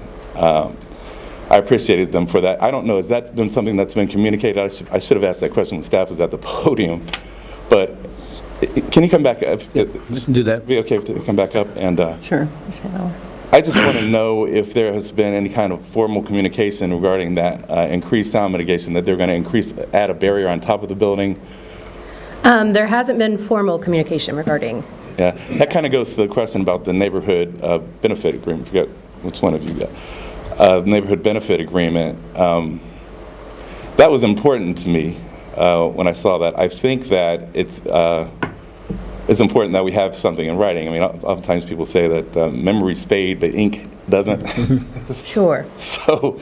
I appreciated them for that. I don't know, has that been something that's been communicated? I should have asked that question when staff was at the podium. But can you come back up? Do that. Be okay if you come back up? And Sure. I just want to know if there has been any kind of formal communication regarding that increased sound mitigation, that they're going to add a barrier on top of the building. There hasn't been formal communication regarding. Yeah, that kind of goes to the question about the neighborhood benefit agreement. I forget which one of you got. Neighborhood benefit agreement. That was important to me when I saw that. I think that it's important that we have something in writing. I mean, oftentimes people say that memories fade, but ink doesn't. Sure. So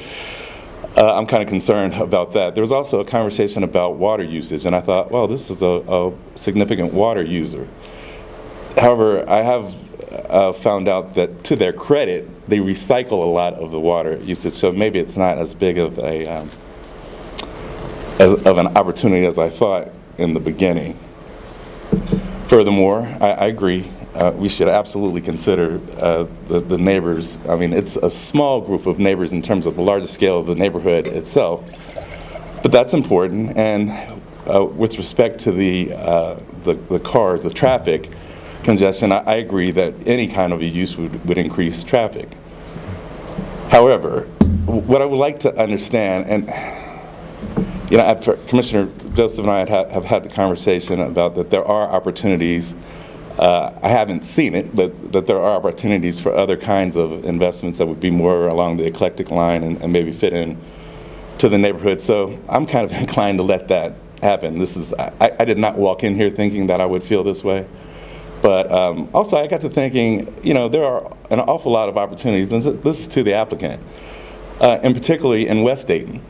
I'm kind of concerned about that. There was also a conversation about water usage, and I thought, well, this is a significant water user. However, I have found out that, to their credit, they recycle a lot of the water usage, so maybe it's not as big of an opportunity as I thought in the beginning. Furthermore, I agree. We should absolutely consider the neighbors. I mean, it's a small group of neighbors in terms of the largest scale of the neighborhood itself, but that's important. And with respect to the cars, the traffic congestion, I agree that any kind of a use would increase traffic. However, what I would like to understand, and you know, Commissioner Joseph and I have had the conversation about that there are opportunities I haven't seen it, but that there are opportunities for other kinds of investments that would be more along the eclectic line and maybe fit in to the neighborhood. So I'm kind of inclined to let that happen. I did not walk in here thinking that I would feel this way. But also I got to thinking, there are an awful lot of opportunities, and this is to the applicant, and particularly in West Dayton,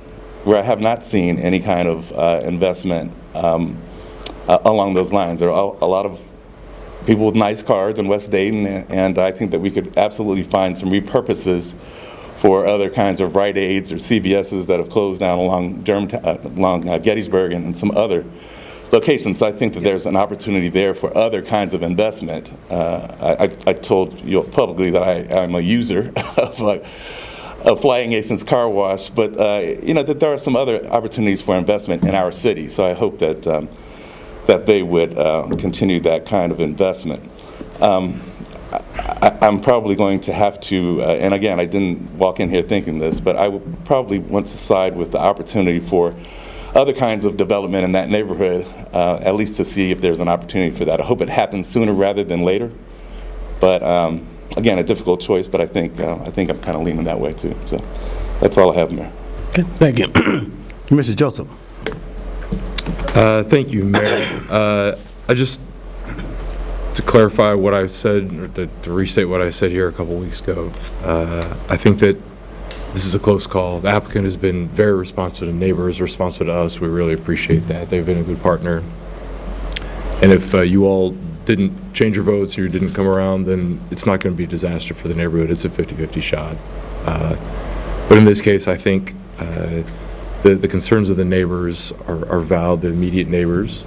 where I have not seen any kind of investment along those lines. There are a lot of people with nice cars in West Dayton, and I think that we could absolutely find some repurposes for other kinds of Rite Aids or CVS's that have closed down along Gettysburg and some other locations. So I think that there's an opportunity there for other kinds of investment. I told you publicly that I'm a user of Flying Aces Car Wash, but that there are some other opportunities for investment in our city. So I hope that that they would continue that kind of investment. I'm probably going to have to, and again, I didn't walk in here thinking this, but I would probably want to side with the opportunity for other kinds of development in that neighborhood, at least to see if there's an opportunity for that. I hope it happens sooner rather than later. But again, a difficult choice, but I think I'm kind of leaning that way too. So that's all I have, Mayor. Okay, thank you. Mr. Joseph. Thank you, Mayor. To clarify what I said, or to restate what I said here a couple weeks ago, I think that this is a close call. The applicant has been very responsive to neighbors, responsive to us. We really appreciate that. They've been a good partner. And if you all didn't change your votes or you didn't come around, then it's not going to be a disaster for the neighborhood. It's a 50-50 shot. But in this case, I think the concerns of the neighbors are valid, the immediate neighbors.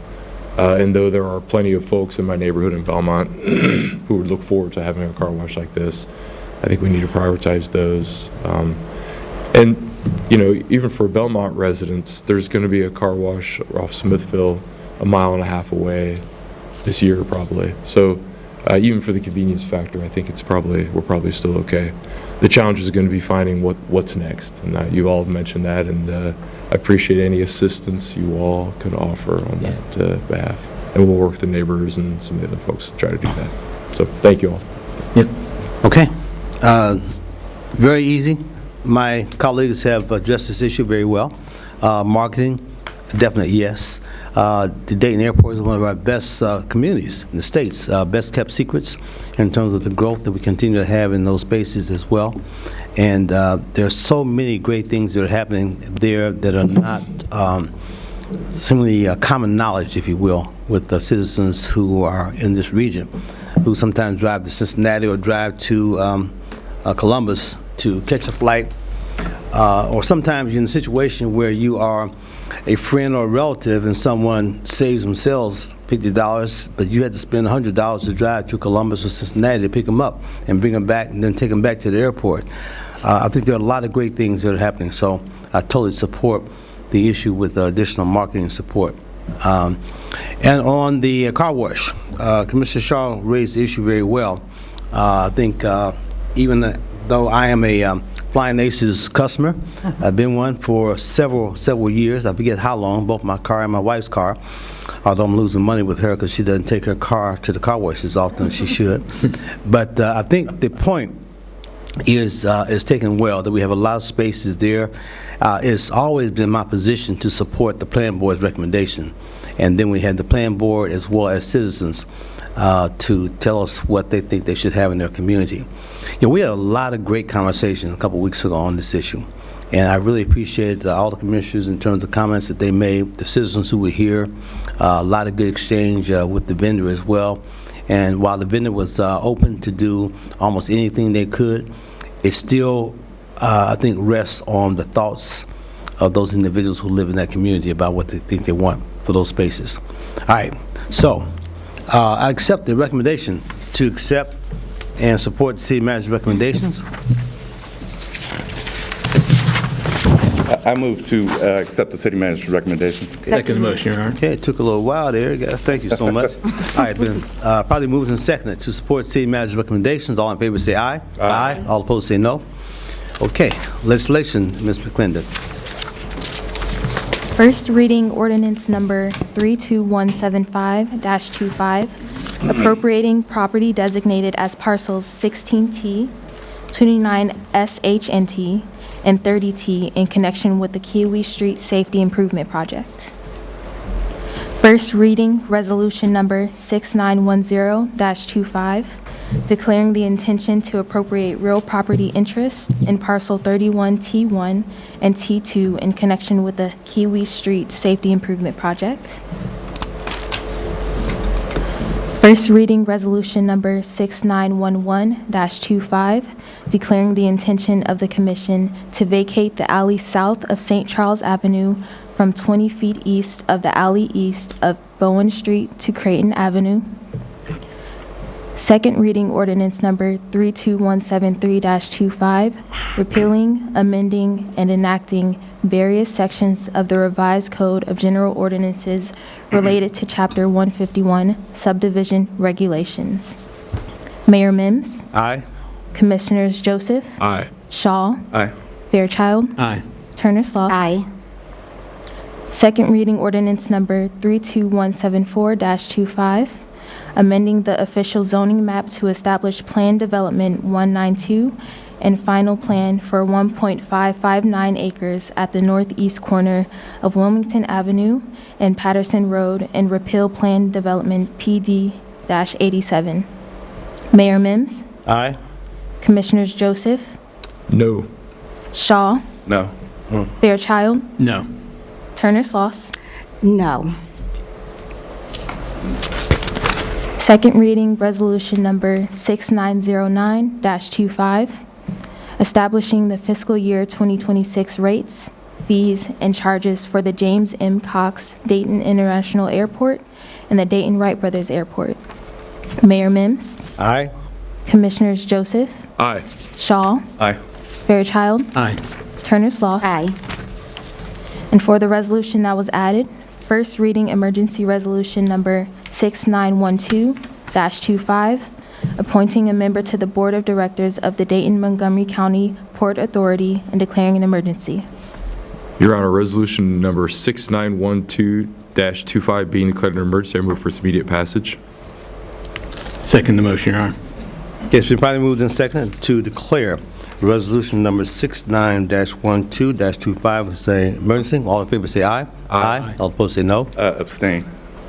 And though there are plenty of folks in my neighborhood in Belmont who would look forward to having a car wash like this, I think we need to prioritize those. And, even for Belmont residents, there's going to be a car wash off Smithville a mile and a half away this year probably. So even for the convenience factor, I think we're probably still okay. The challenge is going to be finding what's next, and you all have mentioned that, and I appreciate any assistance you all can offer on that behalf. And we'll work with the neighbors and some of the other folks to try to do that. So thank you all. Yep. Okay. Very easy. My colleagues have addressed this issue very well. Marketing, definitely yes. The Dayton Airport is one of our best communities in the States, best kept secrets in terms of the growth that we continue to have in those spaces as well. And there are so many great things that are happening there that are not simply common knowledge, if you will, with the citizens who are in this region, who sometimes drive to Cincinnati or drive to Columbus to catch a flight, or sometimes you're in a situation where you are a friend or a relative and someone saves themselves $50, but you had to spend $100 to drive to Columbus or Cincinnati to pick them up and bring them back and then take them back to the airport. I think there are a lot of great things that are happening, so I totally support the issue with additional marketing support. And on the car wash, Commissioner Shaw raised the issue very well. I think even though I am a Flying Aces customer, I've been one for several years. I forget how long, both my car and my wife's car, although I'm losing money with her because she doesn't take her car to the car wash as often as she should. But I think the point is taken well, that we have a lot of spaces there. It's always been my position to support the Plan Board's recommendation. And then we had the Plan Board as well as citizens to tell us what they think they should have in their community. We had a lot of great conversation a couple weeks ago on this issue, and I really appreciate all the commissioners in terms of comments that they made, the citizens who were here, a lot of good exchange with the vendor as well. And while the vendor was open to do almost anything they could, it still, I think, rests on the thoughts of those individuals who live in that community about what they think they want for those spaces. All right, so I accept the recommendation to accept and support the city manager's recommendations. I move to accept the city manager's recommendation. Second motion, Your Honor. Okay, it took a little while there, guys. Thank you so much. All right, been probably moved and seconded to support city manager's recommendations. All in favor say aye. Aye. All opposed say no. Okay, legislation, Ms. McClendon. First reading ordinance number 32175-25, appropriating property designated as parcels 16T, 29SHNT, and 30T in connection with the Kiwi Street Safety Improvement Project. First reading, Resolution Number 6910-25, declaring the intention to appropriate real property interest in parcel 31T1 and T2 in connection with the Kiwi Street Safety Improvement Project. First reading, Resolution Number 6911-25, declaring the intention of the Commission to vacate the alley south of St. Charles Avenue from 20 feet east of the alley east of Bowen Street to Creighton Avenue. Second reading, Ordinance Number 32173-25, repealing, amending, and enacting various sections of the Revised Code of General Ordinances related to Chapter 151, Subdivision Regulations. Mayor Mims. Aye. Commissioners Joseph. Aye. Shaw. Aye. Fairchild. Aye. Turner Sloss. Aye. Second reading, Ordinance Number 32174-25, amending the official zoning map to establish Plan Development 192 and final plan for 1.559 acres at the northeast corner of Wilmington Avenue and Patterson Road and repeal Plan Development PD-87. Mayor Mims. Aye. Commissioners Joseph. No. Shaw. No. Fairchild. No. Turner Sloss. No. Second reading, Resolution Number 6909-25, establishing the fiscal year 2026 rates, fees, and charges for the James M. Cox Dayton International Airport and the Dayton Wright Brothers Airport. Mayor Mims. Aye. Commissioners Joseph. Aye. Shaw. Aye. Fairchild. Aye. Turner Sloss. Aye. And for the resolution that was added, first reading emergency resolution number 6912-25, appointing a member to the Board of Directors of the Dayton-Montgomery County Port Authority and declaring an emergency. Your Honor, resolution number 6912-25 being declared an emergency, I move for its immediate passage. Second the motion, Your Honor. Okay, it's been probably moved and seconded to declare resolution number 69-12-25 as an emergency. All in favor say aye. Aye. All opposed say no. Abstain.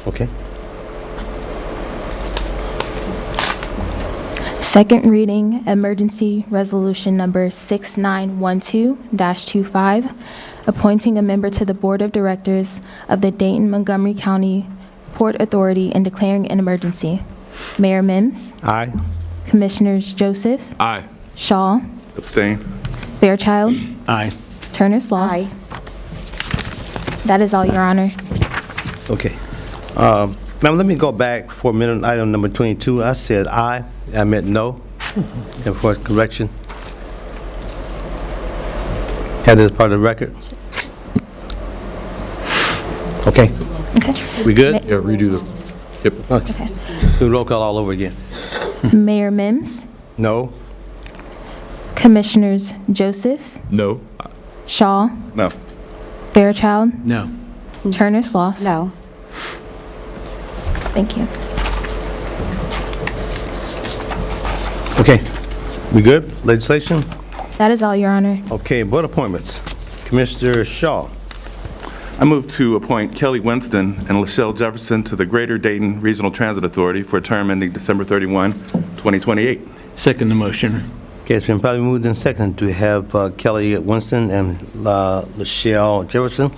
Okay. Second reading, emergency resolution number 6912-25, appointing a member to the Board of Directors of the Dayton-Montgomery County Port Authority and declaring an emergency. Mayor Mims. Aye. Commissioners Joseph. Aye. Shaw. Abstain. Fairchild. Aye. Turner Sloss. That is all, Your Honor. Okay. Ma'am, let me go back for a minute. Item number 22, I said aye. I meant no. And for correction. Had this part of the record. Okay. Okay. We good? Yeah, redo the, yep. Okay. Do roll call all over again. Mayor Mims. No. Commissioners Joseph. No. Shaw. No. Fairchild. No. Turner Sloss. No. Thank you. Okay. We good? Legislation? That is all, Your Honor. Okay, board appointments. Commissioner Shaw. I move to appoint Kelly Winston and Lachelle Jefferson to the Greater Dayton Regional Transit Authority for a term ending December 31, 2028. Second the motion. Okay, it's been probably moved and seconded to have Kelly Winston and Lachelle Jefferson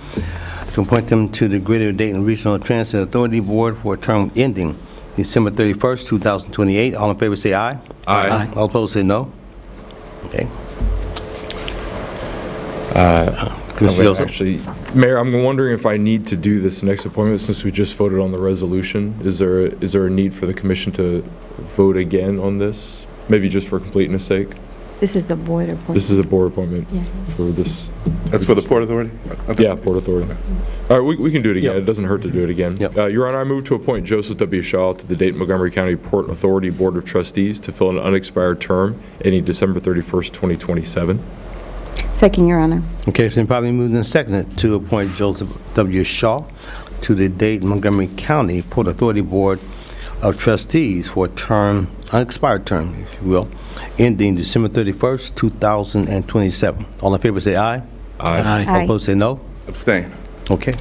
to appoint them to the Greater Dayton Regional Transit Authority Board for a term ending December 31st, 2028. All in favor say aye. Aye. All opposed say no. Okay. Commissioner Joseph. Actually, Mayor, I'm wondering if I need to do this next appointment since we just voted on the resolution. Is there a need for the commission to vote again on this? Maybe just for completeness sake? This is the board appointment. This is a board appointment Yeah. for this. That's for the Port Authority? Okay. Yeah, Port Authority. All right, we can do it again. It doesn't hurt to do it again. Yep. Your Honor, I move to appoint Joseph W. Shaw to the Dayton-Montgomery County Port Authority Board of Trustees to fill an unexpired term ending December 31st, 2027. Second, Your Honor. Okay, it's been probably moved and seconded to appoint Joseph W. Shaw to the Dayton Montgomery County Port Authority Board of Trustees for a term, unexpired term, if you will, ending December 31st, 2027. All in favor say aye. Aye. All opposed say no. Abstain. Okay.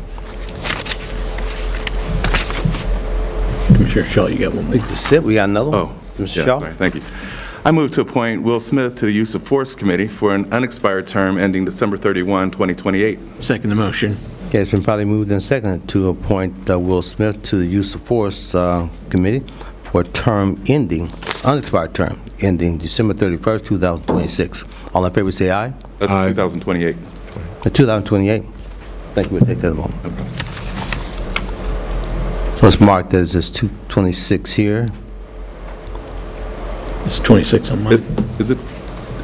Commissioner Shaw, you got one more. That's it. We got another one. Oh, Mr. yeah, Shaw? sorry, thank you. I move to appoint Will Smith to the Use of Force Committee for an unexpired term ending December 31, 2028. Second the motion. Okay, it's been probably moved and seconded to appoint Will Smith to the Use of Force Committee for a term ending, unexpired term, ending December 31st, 2026. All in favor say aye. That's Aye. 2028. 2028. Thank you. We'll take that a moment. So it's marked as it's 226 here. It's 26 on mine. Is it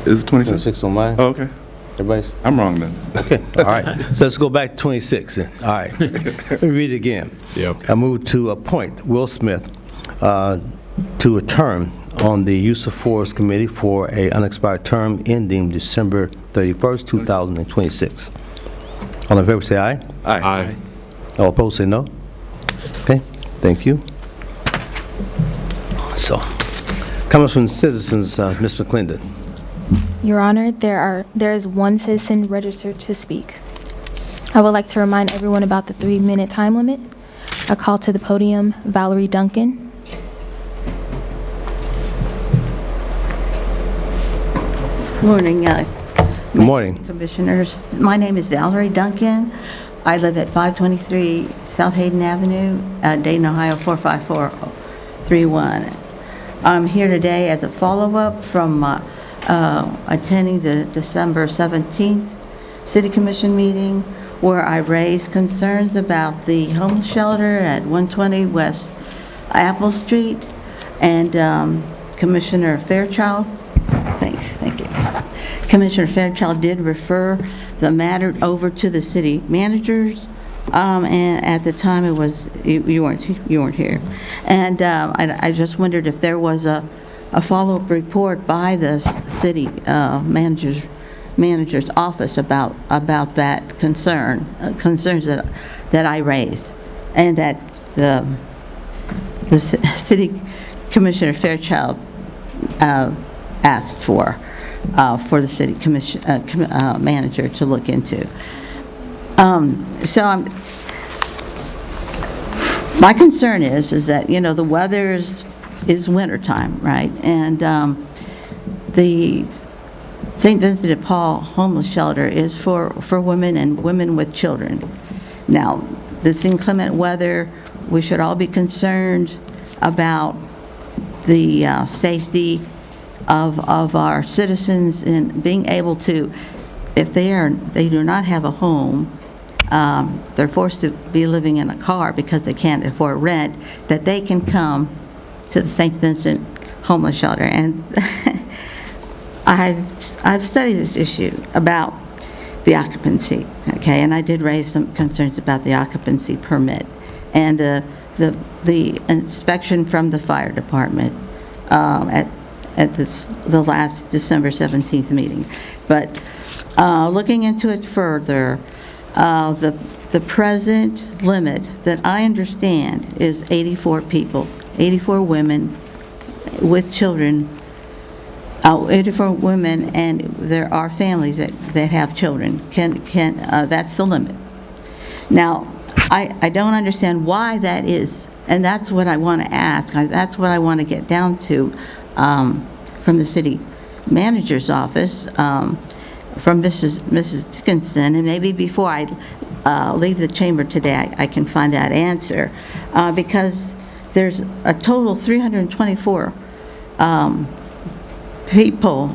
26? 26 on mine. Oh, okay. Everybody's? I'm wrong then. Okay, all right. So let's go back to 26 then. All right. Let me read it again. Yep. I move to appoint Will Smith to a term on the Use of Force Committee for a unexpired term ending December 31st, 2026. All in favor say aye. Aye. All opposed say no. Okay, thank you. So, comments from citizens, Ms. McClendon. Your Honor, there is one citizen registered to speak. I would like to remind everyone about the 3-minute time limit. I call to the podium Valerie Duncan. Morning, Good morning. Commissioners. My name is Valerie Duncan. I live at 523 South Hayden Avenue, Dayton, Ohio 45431. I'm here today as a follow-up from attending the December 17th City Commission meeting where I raised concerns about the homeless shelter at 120 West Apple Street, and Commissioner Fairchild, thank you. Commissioner Fairchild did refer the matter over to the city managers, and at the time it was, you weren't here. And I just wondered if there was a follow-up report by the city manager's office about that concerns that I raised, and that the city Commissioner Fairchild asked for the city commission manager to look into. So my concern is that, you know, the weather is wintertime, right? And the St. Vincent de Paul homeless shelter is for women and women with children. Now, this inclement weather, we should all be concerned about the safety of our citizens in being able to, if they do not have a home, they're forced to be living in a car because they can't afford rent, that they can come to the St. Vincent homeless shelter. And I've studied this issue about the occupancy, okay, and I did raise some concerns about the occupancy permit and the inspection from the fire department at the last December 17th meeting. But looking into it further, the present limit that I understand is 84 people, 84 women with children, 84 women, and there are families that have children. That's the limit. Now, I don't understand why that is, and that's what I want to ask. That's what I want to get down to from the city manager's office, from Mrs. Dickinson, and maybe before I leave the chamber today, I can find that answer, because there's a total 324 people,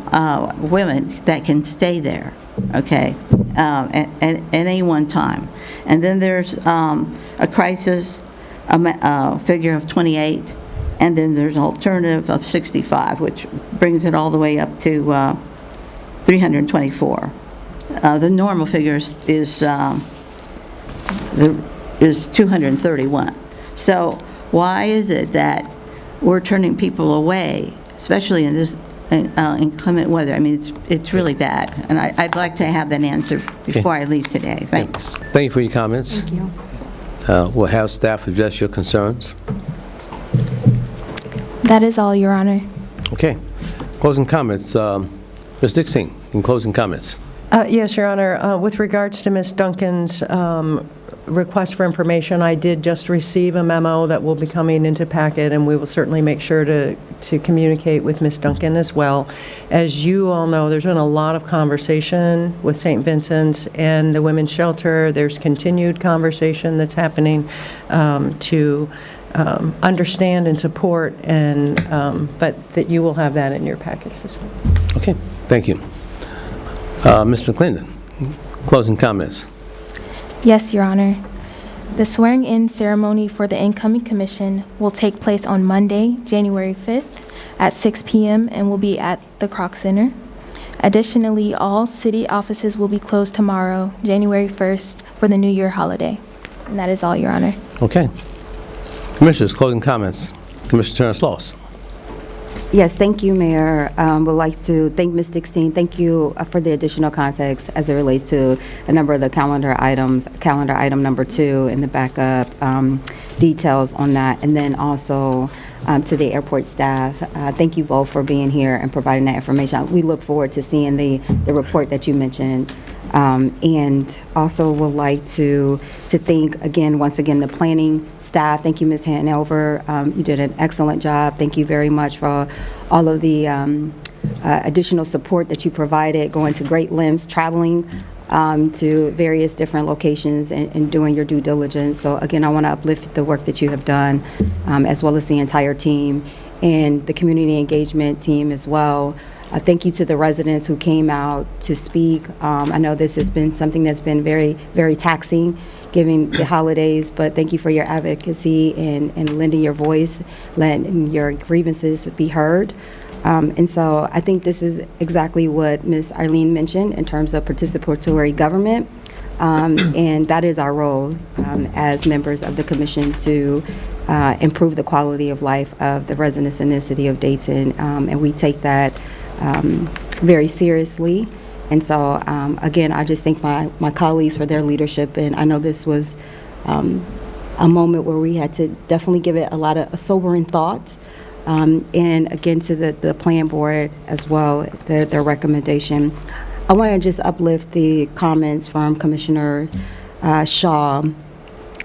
women, that can stay there, okay, at any one time. And then there's a crisis figure of 28, and then there's an alternative of 65, which brings it all the way up to 324. The normal figure is 231. So why is it that we're turning people away, especially in this inclement weather? I mean, it's really bad, and I'd like to have that answer before I leave today. Thanks. Thank you for your comments. Thank you. We'll have staff address your concerns. That is all, Your Honor. Okay. Closing comments. Ms. Dixon, in closing comments. Yes, Your Honor. With regards to Ms. Duncan's request for information, I did just receive a memo that will be coming into packet, and we will certainly make sure to communicate with Ms. Duncan as well. As you all know, there's been a lot of conversation with St. Vincent's and the Women's Shelter. There's continued conversation that's happening to understand and support, and but that you will have that in your packets this week. Okay, thank you. Ms. McClendon, closing comments. Yes, Your Honor. The swearing-in ceremony for the incoming commission will take place on Monday, January 5th at 6 p.m. and will be at the Kroc Center. Additionally, all city offices will be closed tomorrow, January 1st, for the New Year holiday. And that is all, Your Honor. Okay. Commissioners, closing comments. Commissioner Terrence-Loss. Yes, thank you, Mayor. Would like to thank Ms. Dixon. Thank you for the additional context as it relates to a number of the calendar items, calendar item number 2 and the backup details on that. And then also to the airport staff, thank you both for being here and providing that information. We look forward to seeing the report that you mentioned. And also would like to thank, again, once again, the planning staff. Thank you, Ms. Hanover. You did an excellent job. Thank you very much for all of the additional support that you provided, going to great lengths, traveling to various different locations and doing your due diligence. So again, I want to uplift the work that you have done, as well as the entire team and the community engagement team as well. Thank you to the residents who came out to speak. I know this has been something that's been very, very taxing given the holidays, but thank you for your advocacy and lending your voice, letting your grievances be heard. And so I think this is exactly what Ms. Eileen mentioned in terms of participatory government. And that is our role as members of the commission to improve the quality of life of the residents in the city of Dayton. And we take that very seriously. And so, again, I just thank my colleagues for their leadership. And I know this was a moment where we had to definitely give it a lot of sobering thought. And again, to the plan board as well, their recommendation. I want to just uplift the comments from Commissioner Shaw,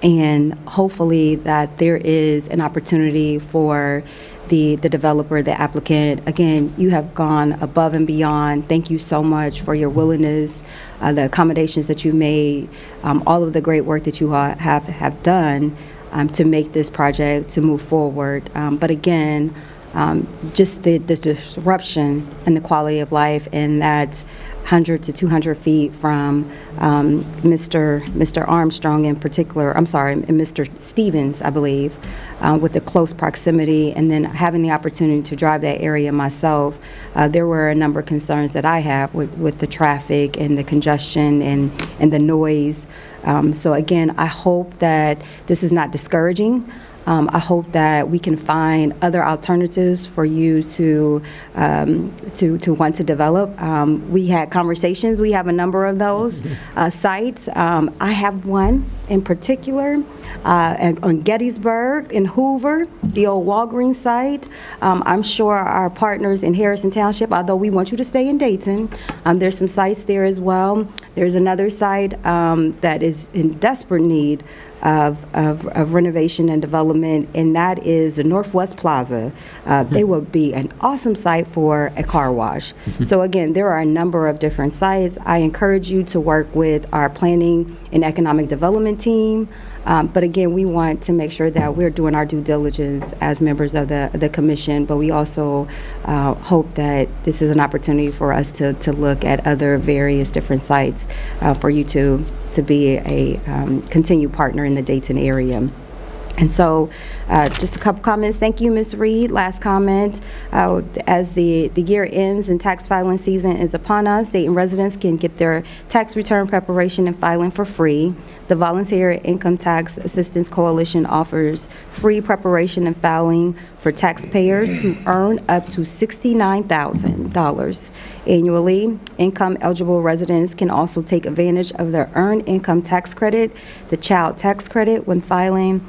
and hopefully that there is an opportunity for the developer, the applicant. Again, you have gone above and beyond. Thank you so much for your willingness, the accommodations that you made, all of the great work that you have done to make this project to move forward. But again, just the disruption and the quality of life, and that 100 to 200 feet from Mr. Armstrong in particular, and Mr. Stevens, I believe, with the close proximity, and then having the opportunity to drive that area myself, there were a number of concerns that I have with the traffic and the congestion and the noise. So again, I hope that this is not discouraging. I hope that we can find other alternatives for you to want to develop. We had conversations. We have a number of those sites. I have one in particular on Gettysburg in Hoover, the old Walgreens site. I'm sure our partners in Harrison Township, although we want you to stay in Dayton, there's some sites there as well. There's another site that is in desperate need of renovation and development, and that is the Northwest Plaza. They would be an awesome site for a car wash. So again, there are a number of different sites. I encourage you to work with our planning and economic development team. But again, we want to make sure that we're doing our due diligence as members of the commission, but we also hope that this is an opportunity for us to look at other various different sites for you to be a continued partner in the Dayton area. And so just a couple comments. Thank you, Ms. Reed. Last comment. As the year ends and tax filing season is upon us, Dayton residents can get their tax return preparation and filing for free. The Volunteer Income Tax Assistance Coalition offers free preparation and filing for taxpayers who earn up to $69,000 annually. Income-eligible residents can also take advantage of their Earned Income Tax Credit, the Child Tax Credit, when filing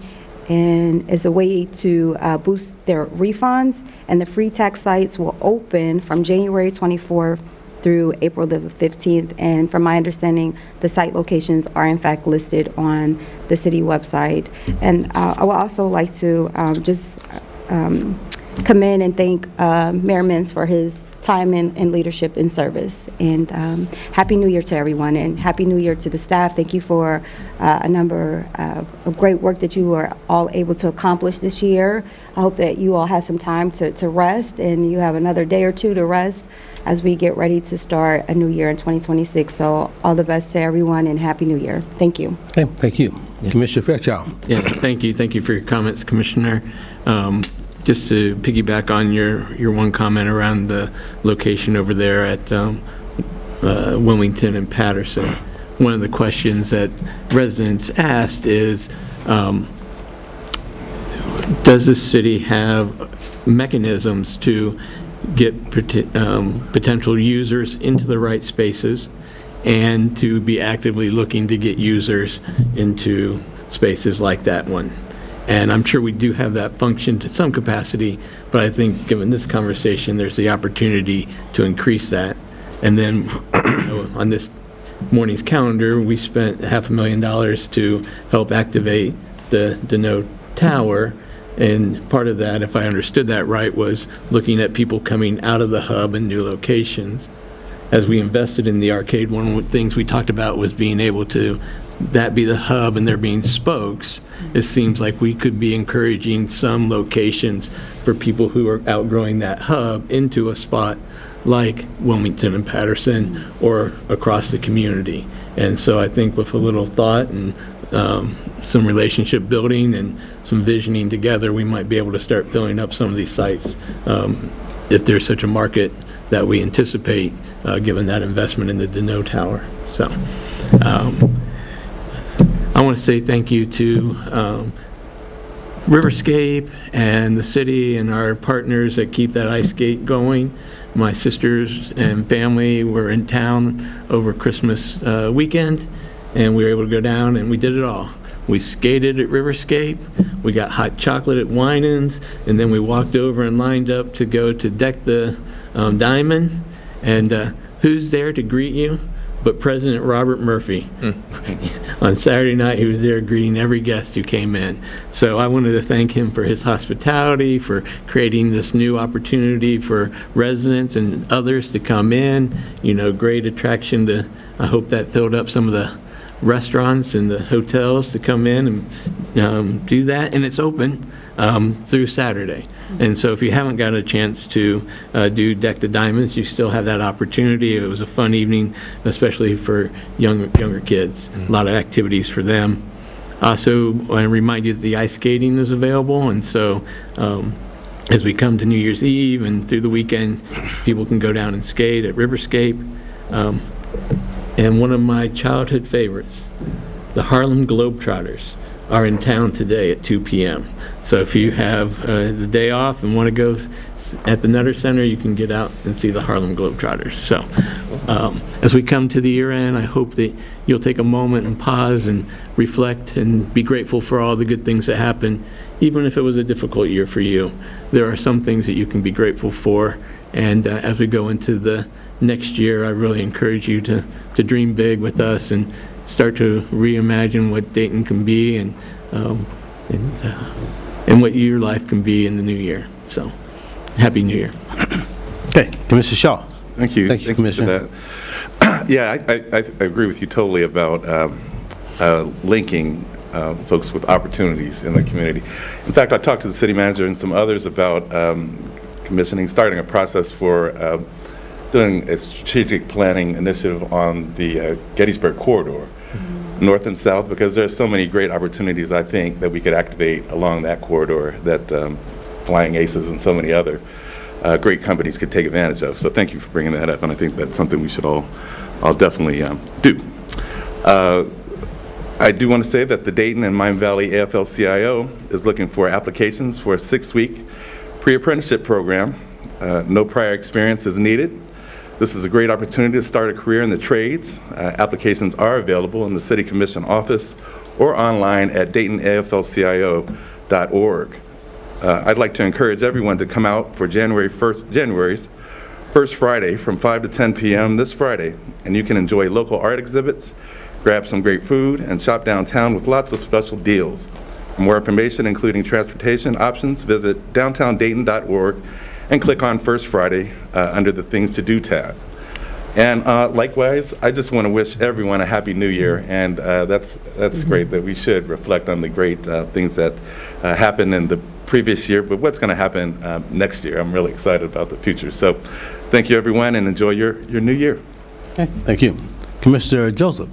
and as a way to boost their refunds. And the free tax sites will open from January 24th through April the 15th. And from my understanding, the site locations are in fact listed on the city website. And I would also like to just commend and thank Mayor Mintz for his time and leadership and service. And Happy New Year to everyone, and Happy New Year to the staff. Thank you for a number of great work that you were all able to accomplish this year. I hope that you all had some time to rest, and you have another day or two to rest as we get ready to start a new year in 2026. So all the best to everyone, and Happy New Year. Thank you. Okay, thank you. Commissioner Fairchild. Yeah, thank you. Thank you for your comments, Commissioner. Just to piggyback on your one comment around the location over there at Wilmington and Patterson, one of the questions that residents asked is, does the city have mechanisms to get potential users into the right spaces and to be actively looking to get users into spaces like that one? And I'm sure we do have that function to some capacity, but I think given this conversation, there's the opportunity to increase that. And then on this morning's calendar, we spent $500,000 to help activate the Deneau Tower. And part of that, if I understood that right, was looking at people coming out of the hub and new locations. As we invested in the arcade, one of the things we talked about was being able to that be the hub and there being spokes. It seems like we could be encouraging some locations for people who are outgrowing that hub into a spot like Wilmington and Patterson or across the community. And so I think with a little thought and some relationship building and some visioning together, we might be able to start filling up some of these sites if there's such a market that we anticipate given that investment in the Deneau Tower. So I want to say thank you to Riverscape and the city and our partners that keep that ice skate going. My sisters and family were in town over Christmas weekend, and we were able to go down, and we did it all. We skated at Riverscape, we got hot chocolate at Winans, and then we walked over and lined up to go to deck the diamond. And who's there to greet you but President Robert Murphy? On Saturday night, he was there greeting every guest who came in. So I wanted to thank him for his hospitality, for creating this new opportunity for residents and others to come in. You know, great attraction to, I hope that filled up some of the restaurants and the hotels to come in and do that. And it's open through Saturday. And so if you haven't got a chance to do Deck the Diamonds, you still have that opportunity. It was a fun evening, especially for younger kids. A lot of activities for them. Also, I remind you that the ice skating is available. And so as we come to New Year's Eve and through the weekend, people can go down and skate at Riverscape. And one of my childhood favorites, the Harlem Globetrotters, are in town today at 2 p.m. So if you have the day off and want to go at the Nutter Center, you can get out and see the Harlem Globetrotters. So as we come to the year end, I hope that you'll take a moment and pause and reflect and be grateful for all the good things that happened, even if it was a difficult year for you. There are some things that you can be grateful for. And as we go into the next year, I really encourage you to dream big with us and start to reimagine what Dayton can be and what your life can be in the new year. So, Happy New Year. Okay, Commissioner Shaw. Thank you. Thank you, Commissioner. For that. Yeah, I agree with you totally about linking folks with opportunities in the community. In fact, I talked to the city manager and some others about starting a process for doing a strategic planning initiative on the Gettysburg corridor, north and south, because there are so many great opportunities, I think, that we could activate along that corridor that Flying Aces and so many other great companies could take advantage of. So thank you for bringing that up, and I think that's something we should all definitely do. I do want to say that the Dayton and Miami Valley AFL-CIO is looking for applications for a 6-week pre-apprenticeship program. No prior experience is needed. This is a great opportunity to start a career in the trades. Applications are available in the City Commission office or online at DaytonAFL-CIO.org. dayton.org. I'd like to encourage everyone to come out for January's First Friday from 5 to 10 p.m. this Friday, and you can enjoy local art exhibits, grab some great food, and shop downtown with lots of special deals. For more information, including transportation options, visit downtowndayton.org and click on First Friday under the Things to Do tab. And likewise, I just want to wish everyone a Happy New Year, and that's great that we should reflect on the great things that happened in the previous year, but what's going to happen next year. I'm really excited about the future. So thank you, everyone, and enjoy your new year. Okay, thank you. Commissioner Joseph.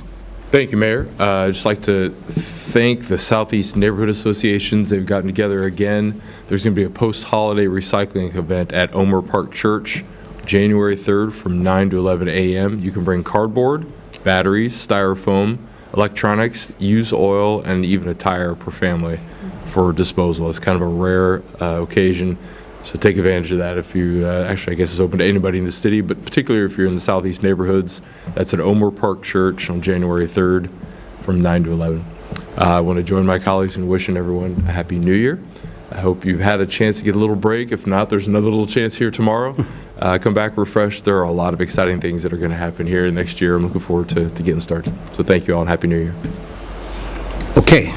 Thank you, Mayor. I'd just like to thank the Southeast Neighborhood Associations. They've gotten together again. There's going to be a post-holiday recycling event at Omer Park Church, January 3rd from 9 to 11 a.m. You can bring cardboard, batteries, styrofoam, electronics, used oil, and even a tire per family for disposal. It's kind of a rare occasion, so take advantage of that if you, actually I guess it's open to anybody in the city, but particularly if you're in the Southeast neighborhoods. That's at Omer Park Church on January 3rd from 9 to 11. I want to join my colleagues in wishing everyone a Happy New Year. I hope you've had a chance to get a little break. If not, there's another little chance here tomorrow. Come back refreshed. There are a lot of exciting things that are going to happen here next year. I'm looking forward to getting started. So thank you all and Happy New Year. Okay,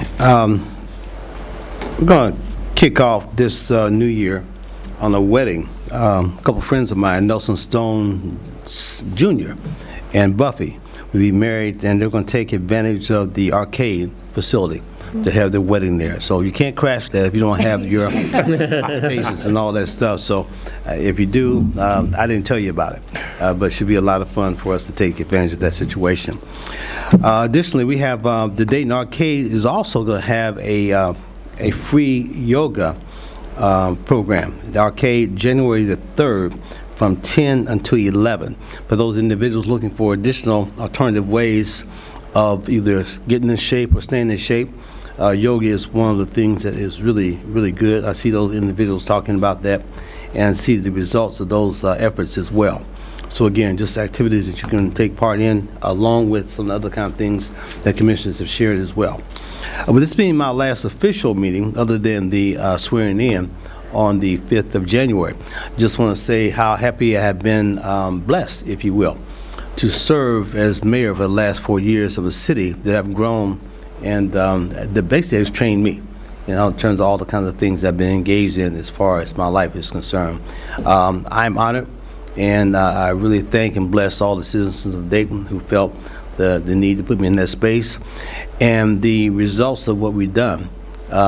we're going to kick off this new year on a wedding. A couple friends of mine, Nelson Stone Jr. and Buffy, will be married, and they're going to take advantage of the arcade facility to have their wedding there. So you can't crash that if you don't have your occupations and all that stuff. So if you do, I didn't tell you about it, but it should be a lot of fun for us to take advantage of that situation. Additionally, we have the Dayton Arcade is also going to have a free yoga program. The arcade, January the 3rd, from 10 until 11. For those individuals looking for additional alternative ways of either getting in shape or staying in shape, yoga is one of the things that is really, really good. I see those individuals talking about that and see the results of those efforts as well. So again, just activities that you can take part in, along with some other kind of things that commissioners have shared as well. With this being my last official meeting, other than the swearing in on the 5th of January, just want to say how happy I have been blessed, if you will, to serve as mayor for the last 4 years of a city that have grown and that basically has trained me, you know, in terms of all the kinds of things I've been engaged in as far as my life is concerned. I'm honored, and I really thank and bless all the citizens of Dayton who felt the need to put me in that space, and the results of what we've done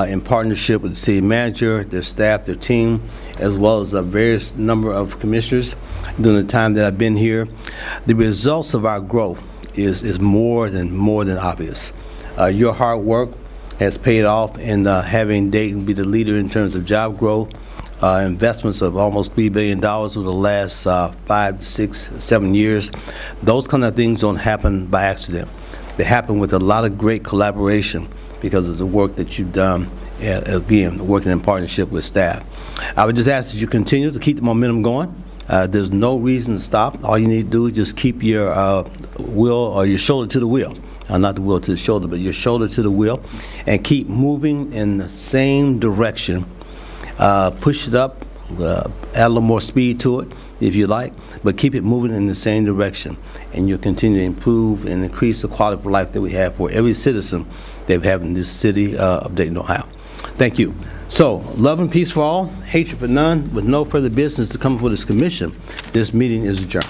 in partnership with the city manager, their staff, their team, as well as a various number of commissioners during the time that I've been here. The results of our growth is more than obvious. Your hard work has paid off in having Dayton be the leader in terms of job growth, investments of almost $3 billion over the last 5, 6, 7 years. Those kind of things don't happen by accident. They happen with a lot of great collaboration because of the work that you've done, again, working in partnership with staff. I would just ask that you continue to keep the momentum going. There's no reason to stop. All you need to do is just keep your wheel or your shoulder to the wheel. Not the wheel to the shoulder, but your shoulder to the wheel, and keep moving in the same direction. Push it up, add a little more speed to it if you like, but keep it moving in the same direction, and you'll continue to improve and increase the quality of life that we have for every citizen that we have in this city of Dayton, Ohio. Thank you. So, love and peace for all, hatred for none. With no further business to come before this commission, this meeting is adjourned.